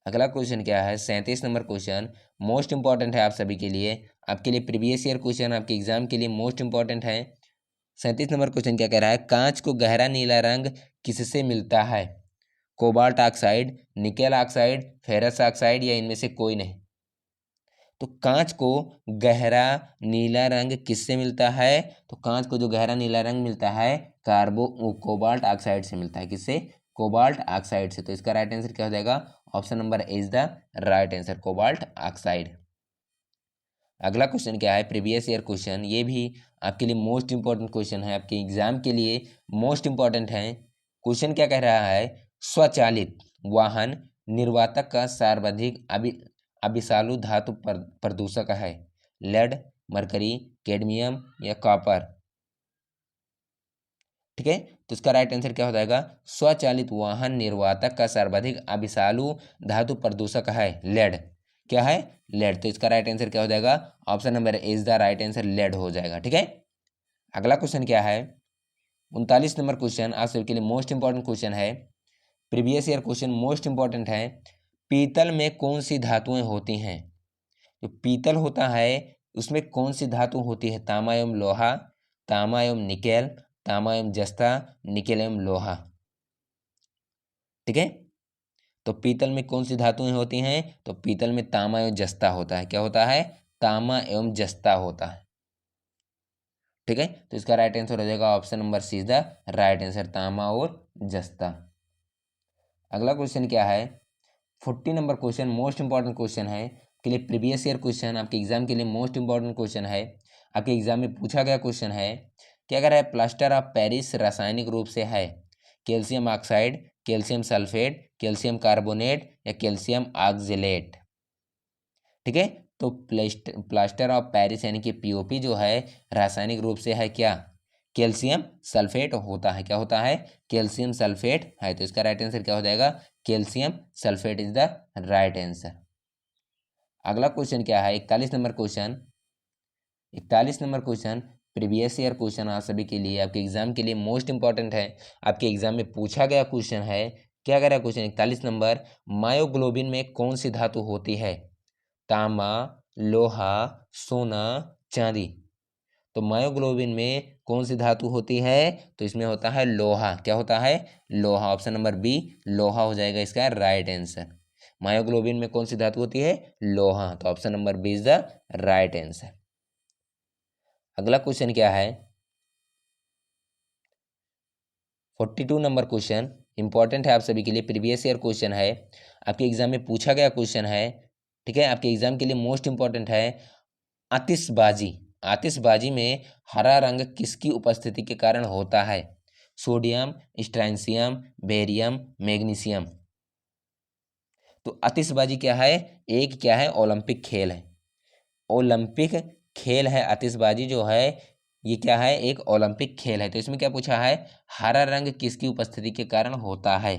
अगला क्वेश्चन क्या है? 37 नंबर क्वेश्चन मोस्ट इंपॉर्टेंट है आप सभी के लिए, आपके लिए प्रीवियस ईयर क्वेश्चन, आपके एग्जाम के लिए मोस्ट इंपॉर्टेंट है। 37 नंबर क्वेश्चन क्या कह रहा है? कांच को गहरा नीला रंग किससे मिलता है? Cobalt oxide, nickel oxide, ferrous oxide या इनमें से कोई नहीं। तो कांच को गहरा नीला रंग किससे मिलता है? तो कांच को जो गहरा नीला रंग मिलता है कोबाल्ट ऑक्साइड से मिलता है। किससे? कोबाल्ट ऑक्साइड से। तो इसका राइट आंसर क्या हो जाएगा? Option number A is the right answer, cobalt oxide. अगला क्वेश्चन क्या है, प्रीवियस ईयर क्वेश्चन, ये भी आपके लिए मोस्ट इंपॉर्टेंट क्वेश्चन है, आपके एग्जाम के लिए मोस्ट इंपॉर्टेंट है। क्वेश्चन क्या कह रहा है, स्वचालित वाहन निर्वातक का सर्वाधिक अबिसालु धातु प्रदूषक है, लेड, मरकरी, कैडमियम या कॉपर। ठीक है, तो इसका राइट आंसर क्या हो जाएगा, स्वचालित वाहन निर्वातक का सर्वाधिक अबिसालु धातु प्रदूषक है लेड। क्या है, लेड। तो इसका राइट आंसर क्या हो जाएगा, option number A is the right answer, lead हो जाएगा। ठीक है, अगला क्वेश्चन क्या है, 39 नंबर क्वेश्चन आप सबके लिए मोस्ट इंपॉर्टेंट क्वेश्चन है, previous year question most important है। पीतल में कौन सी धातुएं होती हैं, जो पीतल होता है उसमें कौन सी धातु होती है, तांबा एवं लोहा, तांबा एवं निकेल, तांबा एवं जस्ता, निकेल एवं लोहा। ठीक है, तो पीतल में कौन सी धातुएं होती हैं, तो पीतल में तांबा एवं जस्ता होता है। क्या होता है, तांबा एवं जस्ता होता है। ठीक है, तो इसका राइट आंसर हो जाएगा option number C is the right answer, तांबा और जस्ता। अगला क्वेश्चन क्या है, 40 number question most important question है के लिए, प्रीवियस ईयर क्वेश्चन आपके एग्जाम के लिए मोस्ट इंपॉर्टेंट क्वेश्चन है, आपके एग्जाम में पूछा गया क्वेश्चन है। क्या कह रहा है, प्लास्टर ऑफ पेरिस रासायनिक रूप से है calcium oxide, calcium sulphate, calcium carbonate या कैल्शियम ऑक्जेलेट। ठीक है, तो प्लास्टर ऑफ पेरिस यानी कि पीओपी जो है रासायनिक रूप से है क्या, कैल्शियम सल्फेट होता है। क्या होता है, कैल्शियम सल्फेट है। तो इसका राइट आंसर क्या हो जाएगा, calcium sulphate is the right answer. अगला क्वेश्चन क्या है, 41 number question, 41 number question previous year question आप सभी के लिए, आपके एग्जाम के लिए मोस्ट इंपॉर्टेंट है, आपके एग्जाम में पूछा गया क्वेश्चन है। क्या कह रहा है क्वेश्चन, 41 नंबर, मायोग्लोबिन में कौन सी धातु होती है, तांबा, लोहा, सोना, चांदी। तो मायोग्लोबिन में कौन सी धातु होती है, तो इसमें होता है लोहा। क्या होता है, लोहा। ऑप्शन नंबर बी लोहा हो जाएगा इसका राइट आंसर। मायोग्लोबिन में कौन सी धातु होती है, लोहा। तो option number B is the right answer. अगला क्वेश्चन क्या है, 42 नंबर क्वेश्चन इंपॉर्टेंट है आप सभी के लिए, प्रीवियस ईयर क्वेश्चन है, आपके एग्जाम में पूछा गया क्वेश्चन है। ठीक है, आपके एग्जाम के लिए मोस्ट इंपॉर्टेंट है। आतिशबाजी, आतिशबाजी में हरा रंग किसकी उपस्थिति के कारण होता है, सोडियम, स्ट्रांसियम, बेरियम, मैग्नीशियम। तो आतिशबाजी क्या है, एक क्या है, ओलंपिक खेल है, ओलंपिक खेल है आतिशबाजी जो है, ये क्या है, एक ओलंपिक खेल है। तो इसमें क्या पूछा है, हरा रंग किसकी उपस्थिति के कारण होता है,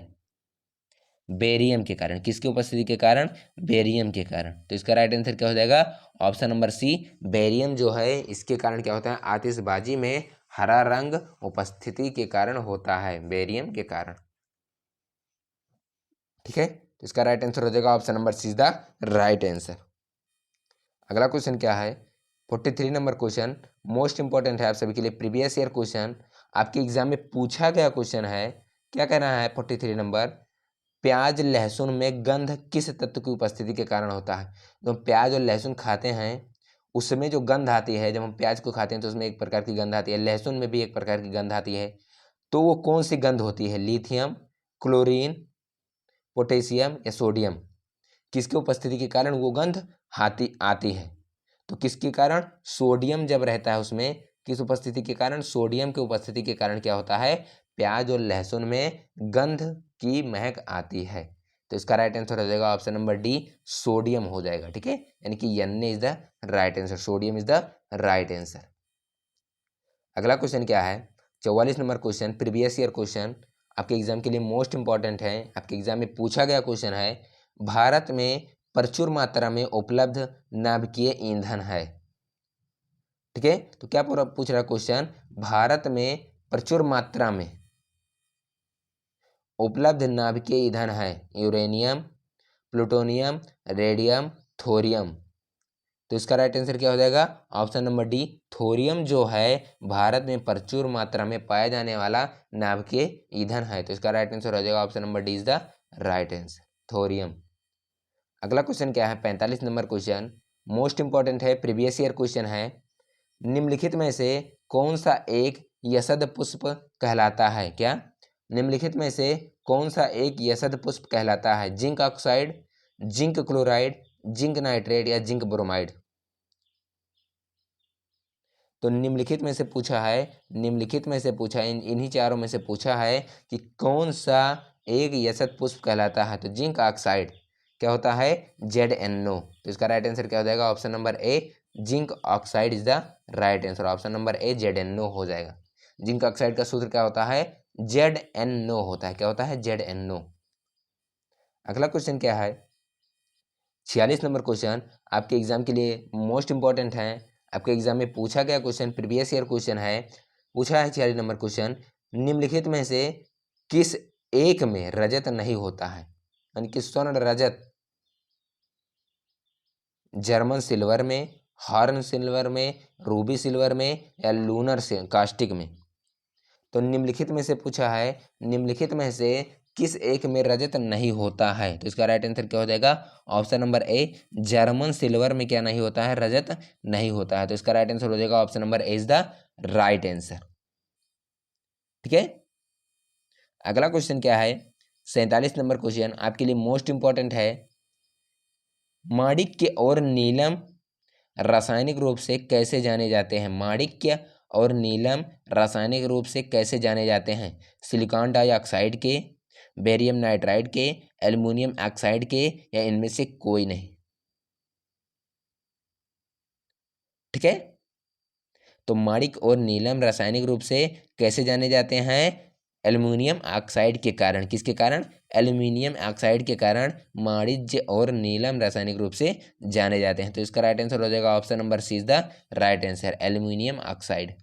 बेरियम के कारण। किसकी उपस्थिति के कारण, बेरियम के कारण। तो इसका राइट आंसर क्या हो जाएगा, ऑप्शन नंबर सी, बेरियम जो है इसके कारण क्या होता है, आतिशबाजी में हरा रंग उपस्थिति के कारण होता है, बेरियम के कारण। ठीक है, तो इसका राइट आंसर हो जाएगा option number C is the right answer. अगला क्वेश्चन क्या है, 43 नंबर क्वेश्चन मोस्ट इंपॉर्टेंट है आप सभी के लिए, प्रीवियस ईयर क्वेश्चन आपके एग्जाम में पूछा गया क्वेश्चन है। क्या कहना है 43 नंबर, प्याज लहसुन में गंध किस तत्व की उपस्थिति के कारण होता है। जब हम प्याज और लहसुन खाते हैं उसमें जो गंध आती है, जब हम प्याज को खाते हैं तो उसमें एक प्रकार की गंध आती है, लहसुन में भी एक प्रकार की गंध आती है। तो वो कौन सी गंध होती है, लिथियम, क्लोरीन, पोटेशियम या सोडियम। किसकी उपस्थिति के कारण वो गंध आती है, तो किसके कारण, सोडियम जब रहता है उसमें, किस उपस्थिति के कारण, सोडियम की उपस्थिति के कारण क्या होता है, प्याज और लहसुन में गंध की महक आती है। तो इसका राइट आंसर हो जाएगा ऑप्शन नंबर डी, सोडियम हो जाएगा। ठीक है, यानी कि N is the right answer, sodium is the right answer. अगला क्वेश्चन क्या है, 44 number question previous year question आपके एग्जाम के लिए मोस्ट इंपॉर्टेंट है, आपके एग्जाम में पूछा गया क्वेश्चन है। भारत में प्रचुर मात्रा में उपलब्ध नाभिकीय ईंधन है। ठीक है, तो क्या पूछ रहा क्वेश्चन, भारत में प्रचुर मात्रा में उपलब्ध नाभिकीय ईंधन है, यूरेनियम, प्लूटोनियम, रेडियम, थोरियम। तो इसका राइट आंसर क्या हो जाएगा, ऑप्शन नंबर डी, थोरियम जो है भारत में प्रचुर मात्रा में पाया जाने वाला नाभिकीय ईंधन है। तो इसका राइट आंसर हो जाएगा option number D is the right answer, thorium. अगला क्वेश्चन क्या है, 45 नंबर क्वेश्चन मोस्ट इंपॉर्टेंट है, प्रीवियस ईयर क्वेश्चन है। निम्नलिखित में से कौन सा एक यशद पुष्प कहलाता है, क्या, निम्नलिखित में से कौन सा एक यशद पुष्प कहलाता है, zinc oxide, zinc chloride, zinc nitrate या जिंक ब्रोमाइड। तो निम्नलिखित में से पूछा है, इन्हीं चारों में से पूछा है कि कौन सा एक यशत पुष्प कहलाता है। तो जिंक ऑक्साइड क्या होता है, ZnO। तो इसका राइट आंसर क्या हो जाएगा, option number A zinc oxide is the right answer. Option number A ZnO हो जाएगा। जिंक ऑक्साइड का सूत्र क्या होता है, ZnO होता है। क्या होता है, ZnO। अगला क्वेश्चन क्या है, 46 नंबर क्वेश्चन आपके एग्जाम के लिए मोस्ट इंपॉर्टेंट है। आपके एग्जाम में पूछा गया क्वेश्चन, प्रीवियस ईयर क्वेश्चन है। पूछा है 46 नंबर क्वेश्चन, निम्नलिखित में से किस एक में रजत नहीं होता है, यानी कि स्वर्ण रजत जर्मन सिल्वर में, हॉर्न सिल्वर में, रूबी सिल्वर में या लूनर से कास्टिक में। तो निम्नलिखित में से पूछा है, निम्नलिखित में से किस एक में रजत नहीं होता है। तो इसका राइट आंसर क्या हो जाएगा, option number a German silver में क्या नहीं होता है, रजत नहीं होता है। तो इसका राइट आंसर हो जाएगा option number A is the right answer. ठीक है, अगला क्वेश्चन क्या है, 47 नंबर क्वेश्चन आपके लिए मोस्ट इंपॉर्टेंट है। माणिक्य और नीलम रासायनिक रूप से कैसे जाने जाते हैं। माणिक्य और नीलम रासायनिक रूप से कैसे जाने जाते हैं, सिलिकॉन डाइऑक्साइड के, बेरियम नाइट्राइड के, एल्युमिनियम ऑक्साइड के या इनमें से कोई नहीं। ठीक है, तो माणिक और नीलम रासायनिक रूप से कैसे जाने जाते हैं, एल्युमिनियम ऑक्साइड के कारण। किसके कारण, एल्युमिनियम ऑक्साइड के कारण माणिज्य और नीलम रासायनिक रूप से जाने जाते हैं। तो इसका राइट आंसर हो जाएगा option number C is the right answer, aluminium oxide.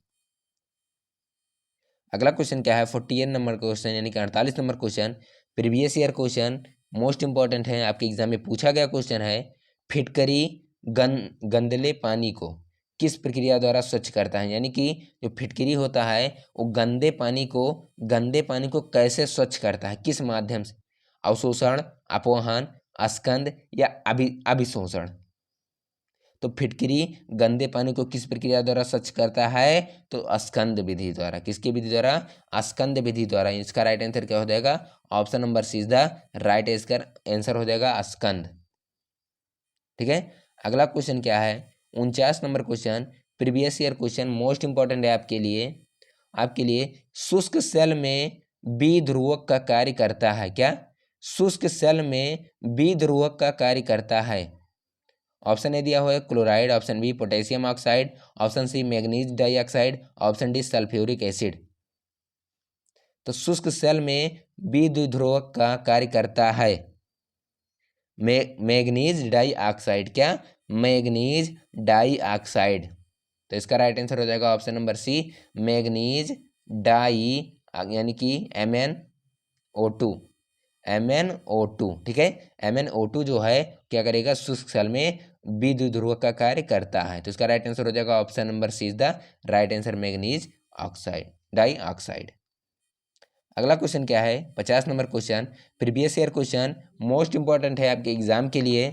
अगला क्वेश्चन क्या है, 48 नंबर क्वेश्चन यानी कि 48 number question, previous year question most important है, आपके एग्जाम में पूछा गया क्वेश्चन है। फिटकरी गंदले पानी को किस प्रक्रिया द्वारा स्वच्छ करता है, यानी कि जो फिटकरी होता है वो गंदे पानी को कैसे स्वच्छ करता है, किस माध्यम से, अवशोषण, अपवहन, अस्कंद या अभिशोषण। तो फिटकरी गंदे पानी को किस प्रक्रिया द्वारा स्वच्छ करता है, तो अस्कंद विधि द्वारा। किसकी विधि द्वारा, अस्कंद विधि द्वारा। इसका राइट आंसर क्या हो जाएगा, option number C is the right answer हो जाएगा, अस्कंद। ठीक है, अगला क्वेश्चन क्या है, 49 number question, previous year question most important है आपके लिए शुष्क सेल में विध्रुवक का कार्य करता है। क्या, शुष्क सेल में विध्रुवक का कार्य करता है। ऑप्शन ए दिया हुआ है chloride, option B potassium oxide, option C manganese dioxide, option D sulphuric acid. तो शुष्क सेल में विध्रुवक का कार्य करता है मैग्नीज डाइऑक्साइड। क्या, मैग्नीज डाइऑक्साइड। तो इसका राइट आंसर हो जाएगा option number C manganese di, यानी कि MnO2। ठीक है, MnO2 जो है क्या करेगा, शुष्क सेल में विध्रुवक का कार्य करता है। तो इसका राइट आंसर हो जाएगा option number C is the right answer, manganese oxide dioxide. अगला क्वेश्चन क्या है, 50 number question, previous year question most important है आपके एग्जाम के लिए।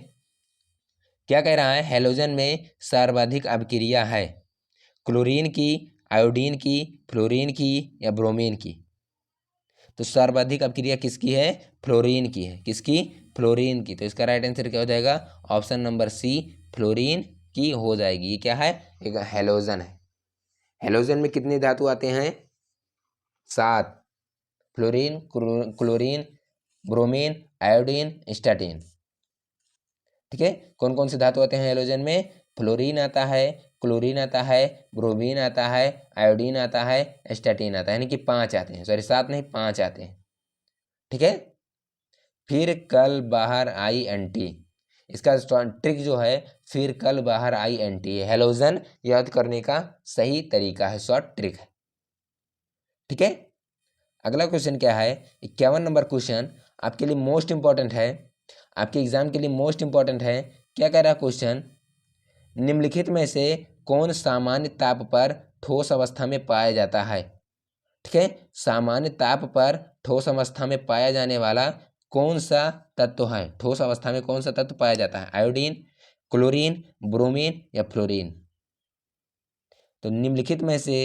क्या कह रहा है, हेलोजन में सर्वाधिक अभिक्रिया है, क्लोरीन की, आयोडीन की, फ्लोरीन की या ब्रोमीन की। तो सर्वाधिक अभिक्रिया किसकी है, फ्लोरीन की है। किसकी, फ्लोरीन की। तो इसका राइट आंसर क्या हो जाएगा, ऑप्शन नंबर सी फ्लोरीन की हो जाएगी। ये क्या है, एक हेलोजन है। हेलोजन में कितने धातु आते हैं, 7, fluorine, chlorine, bromine, iodine, statin. ठीक है, कौन कौन से धातु आते हैं हेलोजन में, फ्लोरीन आता है, क्लोरीन आता है, ब्रोमीन आता है, आयोडीन आता है, स्टैटिन आता है, यानी कि 5 आते हैं, सॉरी 7 नहीं 5 आते हैं। ठीक है, फिर कल बाहर आई एंटी, इसका ट्रिक जो है, फिर कल बाहर आई एंटी, हेलोजन याद करने का सही तरीका है, शॉर्ट ट्रिक है। ठीक है, अगला क्वेश्चन क्या है, 51 नंबर क्वेश्चन आपके लिए मोस्ट इंपॉर्टेंट है, आपके एग्जाम के लिए मोस्ट इंपॉर्टेंट है। क्या कह रहा है क्वेश्चन, निम्नलिखित में से कौन सामान्य ताप पर ठोस अवस्था में पाया जाता है। ठीक है, सामान्य ताप पर ठोस अवस्था में पाया जाने वाला कौन सा तत्व है, ठोस अवस्था में कौन सा तत्व पाया जाता है, आयोडीन, क्लोरीन, ब्रोमीन या फ्लोरीन। तो निम्नलिखित में से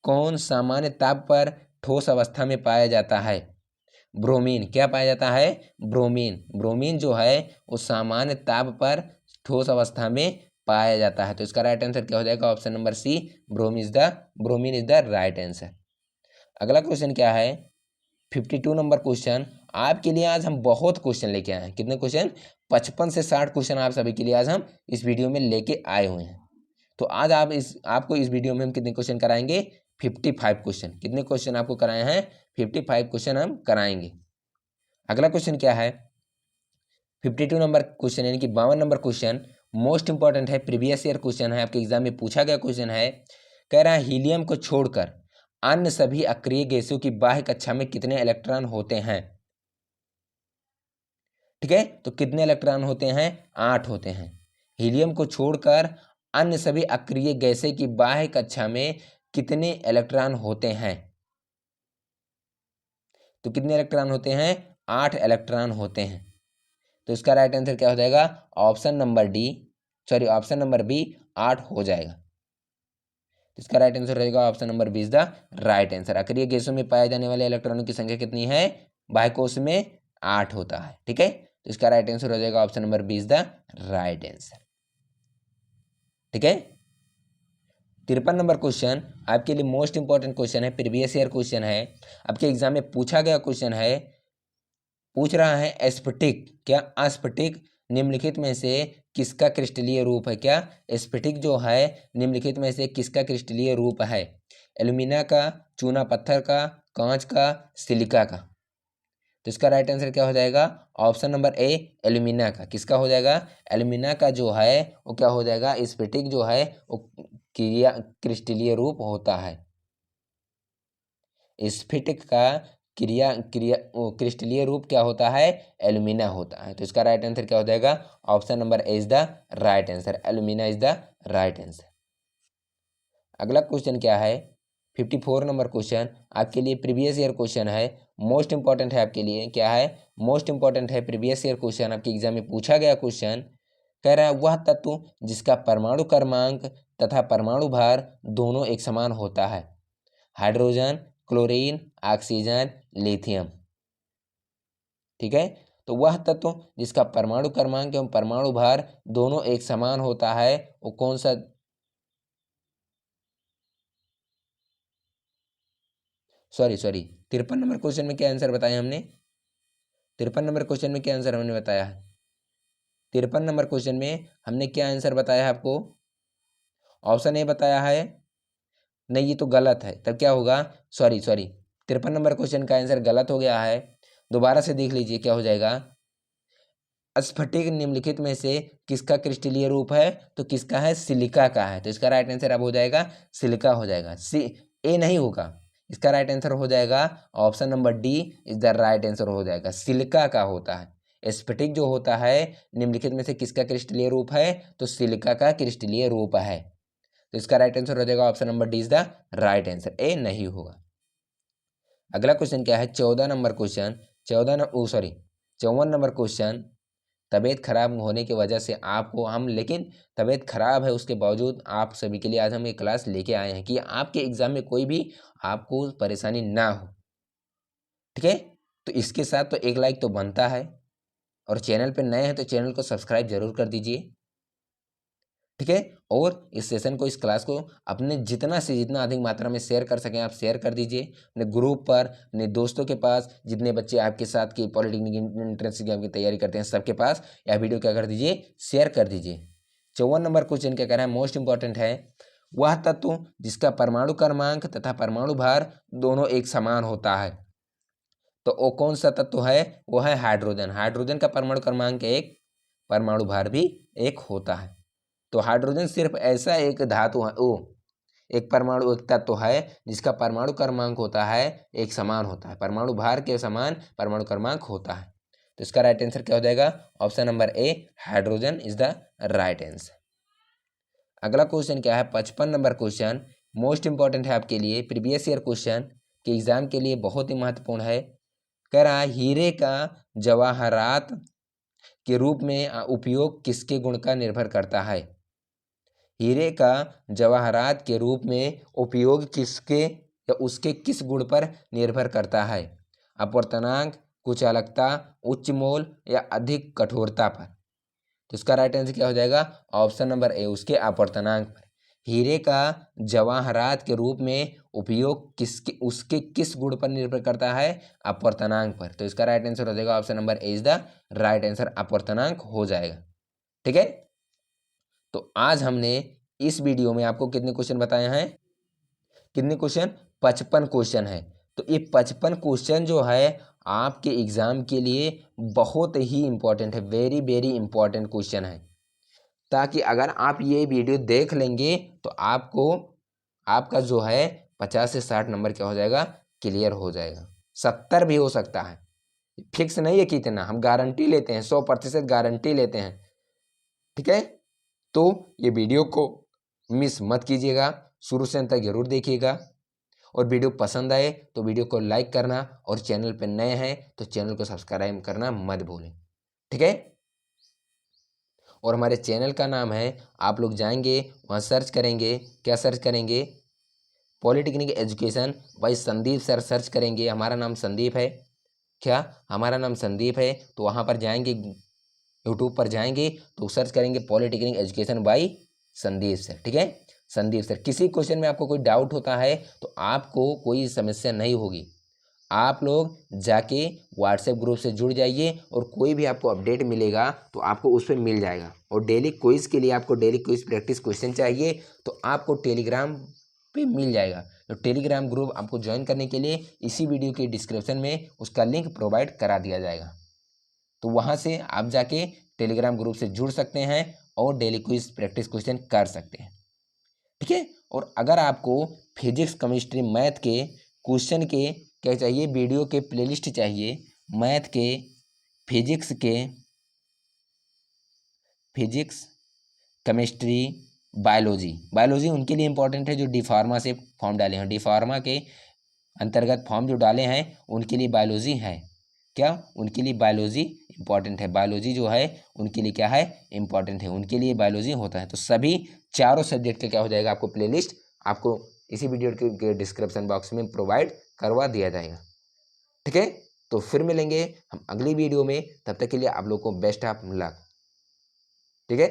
कौन सामान्य ताप पर ठोस अवस्था में पाया जाता है, ब्रोमीन। क्या पाया जाता है, ब्रोमीन। ब्रोमीन जो है वो सामान्य ताप पर ठोस अवस्था में पाया जाता है। तो इसका राइट आंसर क्या हो जाएगा? Option number C, bromine is the right answer. अगला क्वेश्चन क्या है? 52 नंबर क्वेश्चन। आपके लिए आज हम बहुत क्वेश्चन लेके आए हैं। कितने क्वेश्चन? 55 से 60 क्वेश्चन आप सभी के लिए आज हम इस वीडियो में लेके आए हुए हैं। तो आज आपको इस वीडियो में हम कितने क्वेश्चन कराएंगे? 55 क्वेश्चन। कितने क्वेश्चन आपको कराए हैं? 55 क्वेश्चन हम कराएंगे। अगला क्वेश्चन क्या है? 52 नंबर क्वेश्चन यानी कि 52 नंबर क्वेश्चन मोस्ट इंपॉर्टेंट है, प्रीवियस ईयर क्वेश्चन है, आपके एग्जाम में पूछा गया क्वेश्चन है। कह रहा है हीलियम को छोड़कर अन्य सभी अक्रिय गैसों की बाह्य कक्षा में कितने इलेक्ट्रॉन होते हैं? ठीक है, तो कितने इलेक्ट्रॉन होते हैं? 8 होते हैं। हीलियम को छोड़कर अन्य सभी अक्रिय गैसें की बाह्य कक्षा में कितने इलेक्ट्रॉन होते हैं? तो कितने इलेक्ट्रॉन होते हैं? 8 इलेक्ट्रॉन होते हैं। तो इसका राइट आंसर क्या हो जाएगा? ऑप्शन नंबर बी 8 हो जाएगा। इसका राइट आंसर रहेगा option number B is the right answer. अक्रिय गैसों में पाए जाने वाले इलेक्ट्रॉनों की संख्या कितनी है? बाह्य कोश में 8 होता है। ठीक है, तो इसका राइट आंसर हो जाएगा option number B is the right answer. ठीक है, 53 नंबर क्वेश्चन आपके लिए मोस्ट इंपॉर्टेंट क्वेश्चन है, प्रीवियस ईयर क्वेश्चन है, आपके एग्जाम में पूछा गया क्वेश्चन है। पूछ रहा है स्फटिक, क्या अस्फटिक निम्नलिखित में से किसका क्रिस्टलीय रूप है? क्या स्फटिक जो है निम्नलिखित में से किसका क्रिस्टलीय रूप है? एल्यूमिना का, चूना पत्थर का, कांच का, सिलिका का? तो इसका राइट आंसर क्या हो जाएगा? ऑप्शन नंबर ए, एल्यूमिना का। किसका हो जाएगा? एल्यूमिना का जो है वो क्या हो जाएगा? स्फटिक जो है वो क्रिस्टलीय रूप होता है। स्फटिक का क्रिया क्रिया क्रिस्टलीय रूप क्या होता है? एल्यूमिना होता है। तो इसका राइट आंसर क्या हो जाएगा? Option number A is the right answer. Alumina is the right answer. अगला क्वेश्चन क्या है? 54 नंबर क्वेश्चन आपके लिए प्रीवियस ईयर क्वेश्चन है, मोस्ट इंपॉर्टेंट है आपके लिए। क्या है? मोस्ट इंपॉर्टेंट है, प्रीवियस ईयर क्वेश्चन, आपके एग्जाम में पूछा गया क्वेश्चन। कह रहा है वह तत्व जिसका परमाणु क्रमांक तथा परमाणु भार दोनों एक समान होता है? Hydrogen, chlorine, oxygen, lithium. ठीक है, तो वह तत्व जिसका परमाणु क्रमांक एवं परमाणु भार दोनों एक समान होता है वो कौन सा? सॉरी 53 नंबर क्वेश्चन में क्या आंसर बताया हमने? 53 नंबर क्वेश्चन में क्या आंसर हमने बताया है? 53 नंबर क्वेश्चन में हमने क्या आंसर बताया है आपको? ऑप्शन ए बताया है। नहीं, ये तो गलत है। तब क्या होगा? सॉरी 53 नंबर क्वेश्चन का आंसर गलत हो गया है। दोबारा से देख लीजिए क्या हो जाएगा। स्फटिक निम्नलिखित में से किसका क्रिस्टलीय रूप है? तो किसका है? सिलिका का है। तो इसका राइट आंसर अब हो जाएगा सिलिका हो जाएगा। ए नहीं होगा, इसका राइट आंसर हो जाएगा option number D is the right answer हो जाएगा। सिलिका का होता है। स्फटिक जो होता है निम्नलिखित में से किसका क्रिस्टलीय रूप है? तो सिलिका का क्रिस्टलीय रूप है। तो इसका राइट आंसर हो जाएगा option number D is the right answer. A नहीं होगा। अगला क्वेश्चन क्या है? 14 नंबर क्वेश्चन 54 नंबर क्वेश्चन। तबीयत खराब होने की वजह से आपको हम, लेकिन तबीयत खराब है उसके बावजूद आप सभी के लिए आज हम एक क्लास लेके आए हैं कि आपके एग्जाम में कोई भी आपको परेशानी ना हो। ठीक है, तो इसके साथ तो एक लाइक तो बनता है, और चैनल पे नए हैं तो चैनल को सब्सक्राइब जरूर कर दीजिए। ठीक है, और इस सेशन को, इस क्लास को अपने जितना से जितना अधिक मात्रा में शेयर कर सकें आप शेयर कर दीजिए अपने ग्रुप पर, अपने दोस्तों के पास, जितने बच्चे आपके साथ की पॉलिटेक्निक एंट्रेंस एग्जाम की तैयारी करते हैं सबके पास यह वीडियो क्या कर दीजिए? शेयर कर दीजिए। 54 नंबर क्वेश्चन क्या कह रहा है? मोस्ट इंपॉर्टेंट है, वह तत्व जिसका परमाणु क्रमांक तथा परमाणु भार दोनों एक समान होता है। तो वो कौन सा तत्व है? वो है हाइड्रोजन। हाइड्रोजन का परमाणु क्रमांक 1, परमाणु भार भी 1 होता है। तो हाइड्रोजन सिर्फ ऐसा एक धातु है, ओ एक परमाणु एक तत्व है जिसका परमाणु क्रमांक होता है एक समान होता है, परमाणु भार के समान परमाणु क्रमांक होता है। तो इसका राइट आंसर क्या हो जाएगा? Option number A, hydrogen is the right answer. अगला क्वेश्चन क्या है? 55 नंबर क्वेश्चन मोस्ट इंपॉर्टेंट है आपके लिए, प्रीवियस ईयर क्वेश्चन के एग्जाम के लिए बहुत ही महत्वपूर्ण है। कह रहा है हीरे का जवाहरात के रूप में उपयोग किसके गुण का निर्भर करता है? हीरे का जवाहरात के रूप में उपयोग किसके या उसके किस गुण पर निर्भर करता है? अपवर्तनांक, कुचालकता, उच्च मोल या अधिक कठोरता पर? तो इसका राइट आंसर क्या हो जाएगा? ऑप्शन नंबर ए, उसके अपवर्तनांक पर। हीरे का जवाहरात के रूप में उपयोग किसके उसके किस गुण पर निर्भर करता है? अपवर्तनांक पर। तो इसका राइट आंसर हो जाएगा option number A is the right answer, अपवर्तनांक हो जाएगा। ठीक है, तो आज हमने इस वीडियो में आपको कितने क्वेश्चन बताए हैं? कितने क्वेश्चन? 55 क्वेश्चन है। तो ये 55 क्वेश्चन जो है आपके एग्जाम के लिए बहुत ही इंपॉर्टेंट है, वेरी वेरी इंपॉर्टेंट क्वेश्चन है, ताकि अगर आप ये वीडियो देख लेंगे तो आपको आपका जो है 50 से 60 नंबर क्या हो जाएगा? क्लियर हो जाएगा। 70 भी हो सकता है, फिक्स नहीं है कितना, हम गारंटी लेते हैं, 100% गारंटी लेते हैं। ठीक है, तो ये वीडियो को मिस मत कीजिएगा, शुरू से अंत तक जरूर देखिएगा, और वीडियो पसंद आए तो वीडियो को लाइक करना, और चैनल पर नए हैं तो चैनल को सब्सक्राइब करना मत भूलें। ठीक है, और हमारे चैनल का नाम है, आप लोग जाएंगे वहाँ सर्च करेंगे, क्या सर्च करेंगे? Polytechnic education by Sandeep sir search करेंगे। हमारा नाम संदीप है, क्या हमारा नाम संदीप है? तो वहाँ पर जाएंगे, यूट्यूब पर जाएंगे तो सर्च करेंगे polytechnic education by Sandeep sir. ठीक है, संदीप सर। किसी क्वेश्चन में आपको कोई डाउट होता है तो आपको कोई समस्या नहीं होगी, आप लोग जाके व्हाट्सएप ग्रुप से जुड़ जाइए, और कोई भी आपको अपडेट मिलेगा तो आपको उस पर मिल जाएगा। और डेली क्विज के लिए आपको डेली क्विज प्रैक्टिस क्वेश्चन चाहिए तो आपको टेलीग्राम पे मिल जाएगा। तो टेलीग्राम ग्रुप आपको ज्वाइन करने के लिए इसी वीडियो के डिस्क्रिप्शन में उसका लिंक प्रोवाइड करा दिया जाएगा, तो वहाँ से आप जाके टेलीग्राम ग्रुप से जुड़ सकते हैं और डेली क्विज प्रैक्टिस क्वेश्चन कर सकते हैं। ठीक है, और अगर आपको फिजिक्स, केमिस्ट्री, मैथ के क्वेश्चन के क्या चाहिए? वीडियो के प्लेलिस्ट चाहिए, मैथ के, फिजिक्स के, फिजिक्स, केमिस्ट्री, बायोलॉजी उनके लिए इंपॉर्टेंट है जो डी फार्मा से फॉर्म डाले हैं, डी फार्मा के अंतर्गत फॉर्म जो डाले हैं उनके लिए बायोलॉजी है। क्या? उनके लिए बायोलॉजी इंपॉर्टेंट है, बायोलॉजी जो है उनके लिए क्या है? इंपॉर्टेंट है, उनके लिए बायोलॉजी होता है। तो सभी चारों सब्जेक्ट का क्या हो जाएगा? आपको प्लेलिस्ट आपको इसी वीडियो के डिस्क्रिप्शन बॉक्स में प्रोवाइड करवा दिया जाएगा। ठीक है, तो फिर मिलेंगे हम अगली वीडियो में, तब तक के लिए आप लोग को बेस्ट ऑफ लक। ठीक है।